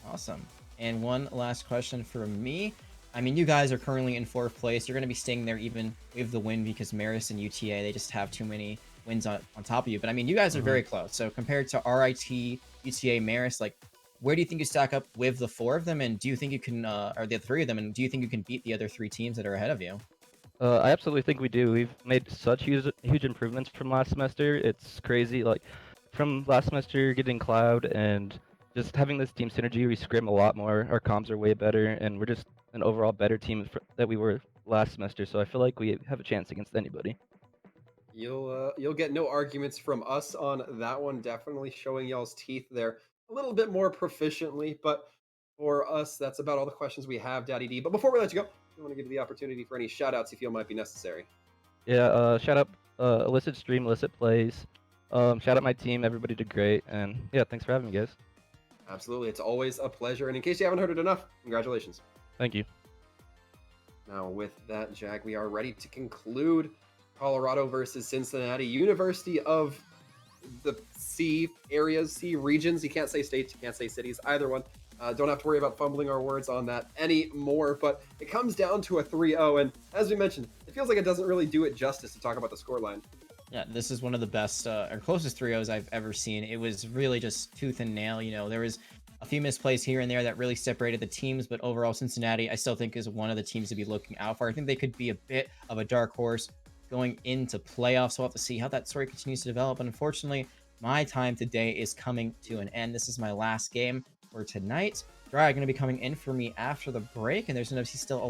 Awesome. And one last question for me. I mean, you guys are currently in 4th place. You're going to be staying there even with the win, because Maris and UTA, they just have too many wins on top of you. But I mean, you guys are very close. So compared to RIT, UTA, Maris, like, where do you think you stack up with the 4 of them? And do you think you can, or the 3 of them, and do you think you can beat the other 3 teams that are ahead of you? I absolutely think we do. We've made such huge improvements from last semester. It's crazy. Like, from last semester getting Cloud and just having this team synergy, we scrim a lot more. Our comms are way better, and we're just an overall better team that we were last semester. So I feel like we have a chance against anybody. You'll get no arguments from us on that one. Definitely showing y'all's teeth there a little bit more proficiently. But for us, that's about all the questions we have, Daddy D. But before we let you go, I want to give you the opportunity for any shout outs you feel might be necessary. Yeah, shout out Illicit Stream, Illicit Plays. Shout out my team, everybody did great. And yeah, thanks for having me, guys. Absolutely. It's always a pleasure. And in case you haven't heard it enough, congratulations. Thank you. Now, with that, Jack, we are ready to conclude Colorado versus Cincinnati, University of the C areas, C regions. You can't say states, you can't say cities, either one. Don't have to worry about fumbling our words on that anymore, but it comes down to a 3-0, and as we mentioned, it feels like it doesn't really do it justice to talk about the scoreline. Yeah, this is one of the best, or closest 3-0s I've ever seen. It was really just tooth and nail. You know, there was a few misplays here and there that really separated the teams, but overall, Cincinnati, I still think, is one of the teams to be looking out for. I think they could be a bit of a dark horse going into playoffs. So we'll have to see how that story continues to develop. But unfortunately, my time today is coming to an end. This is my last game for tonight. Dry going to be coming in for me after the break, and there's no still a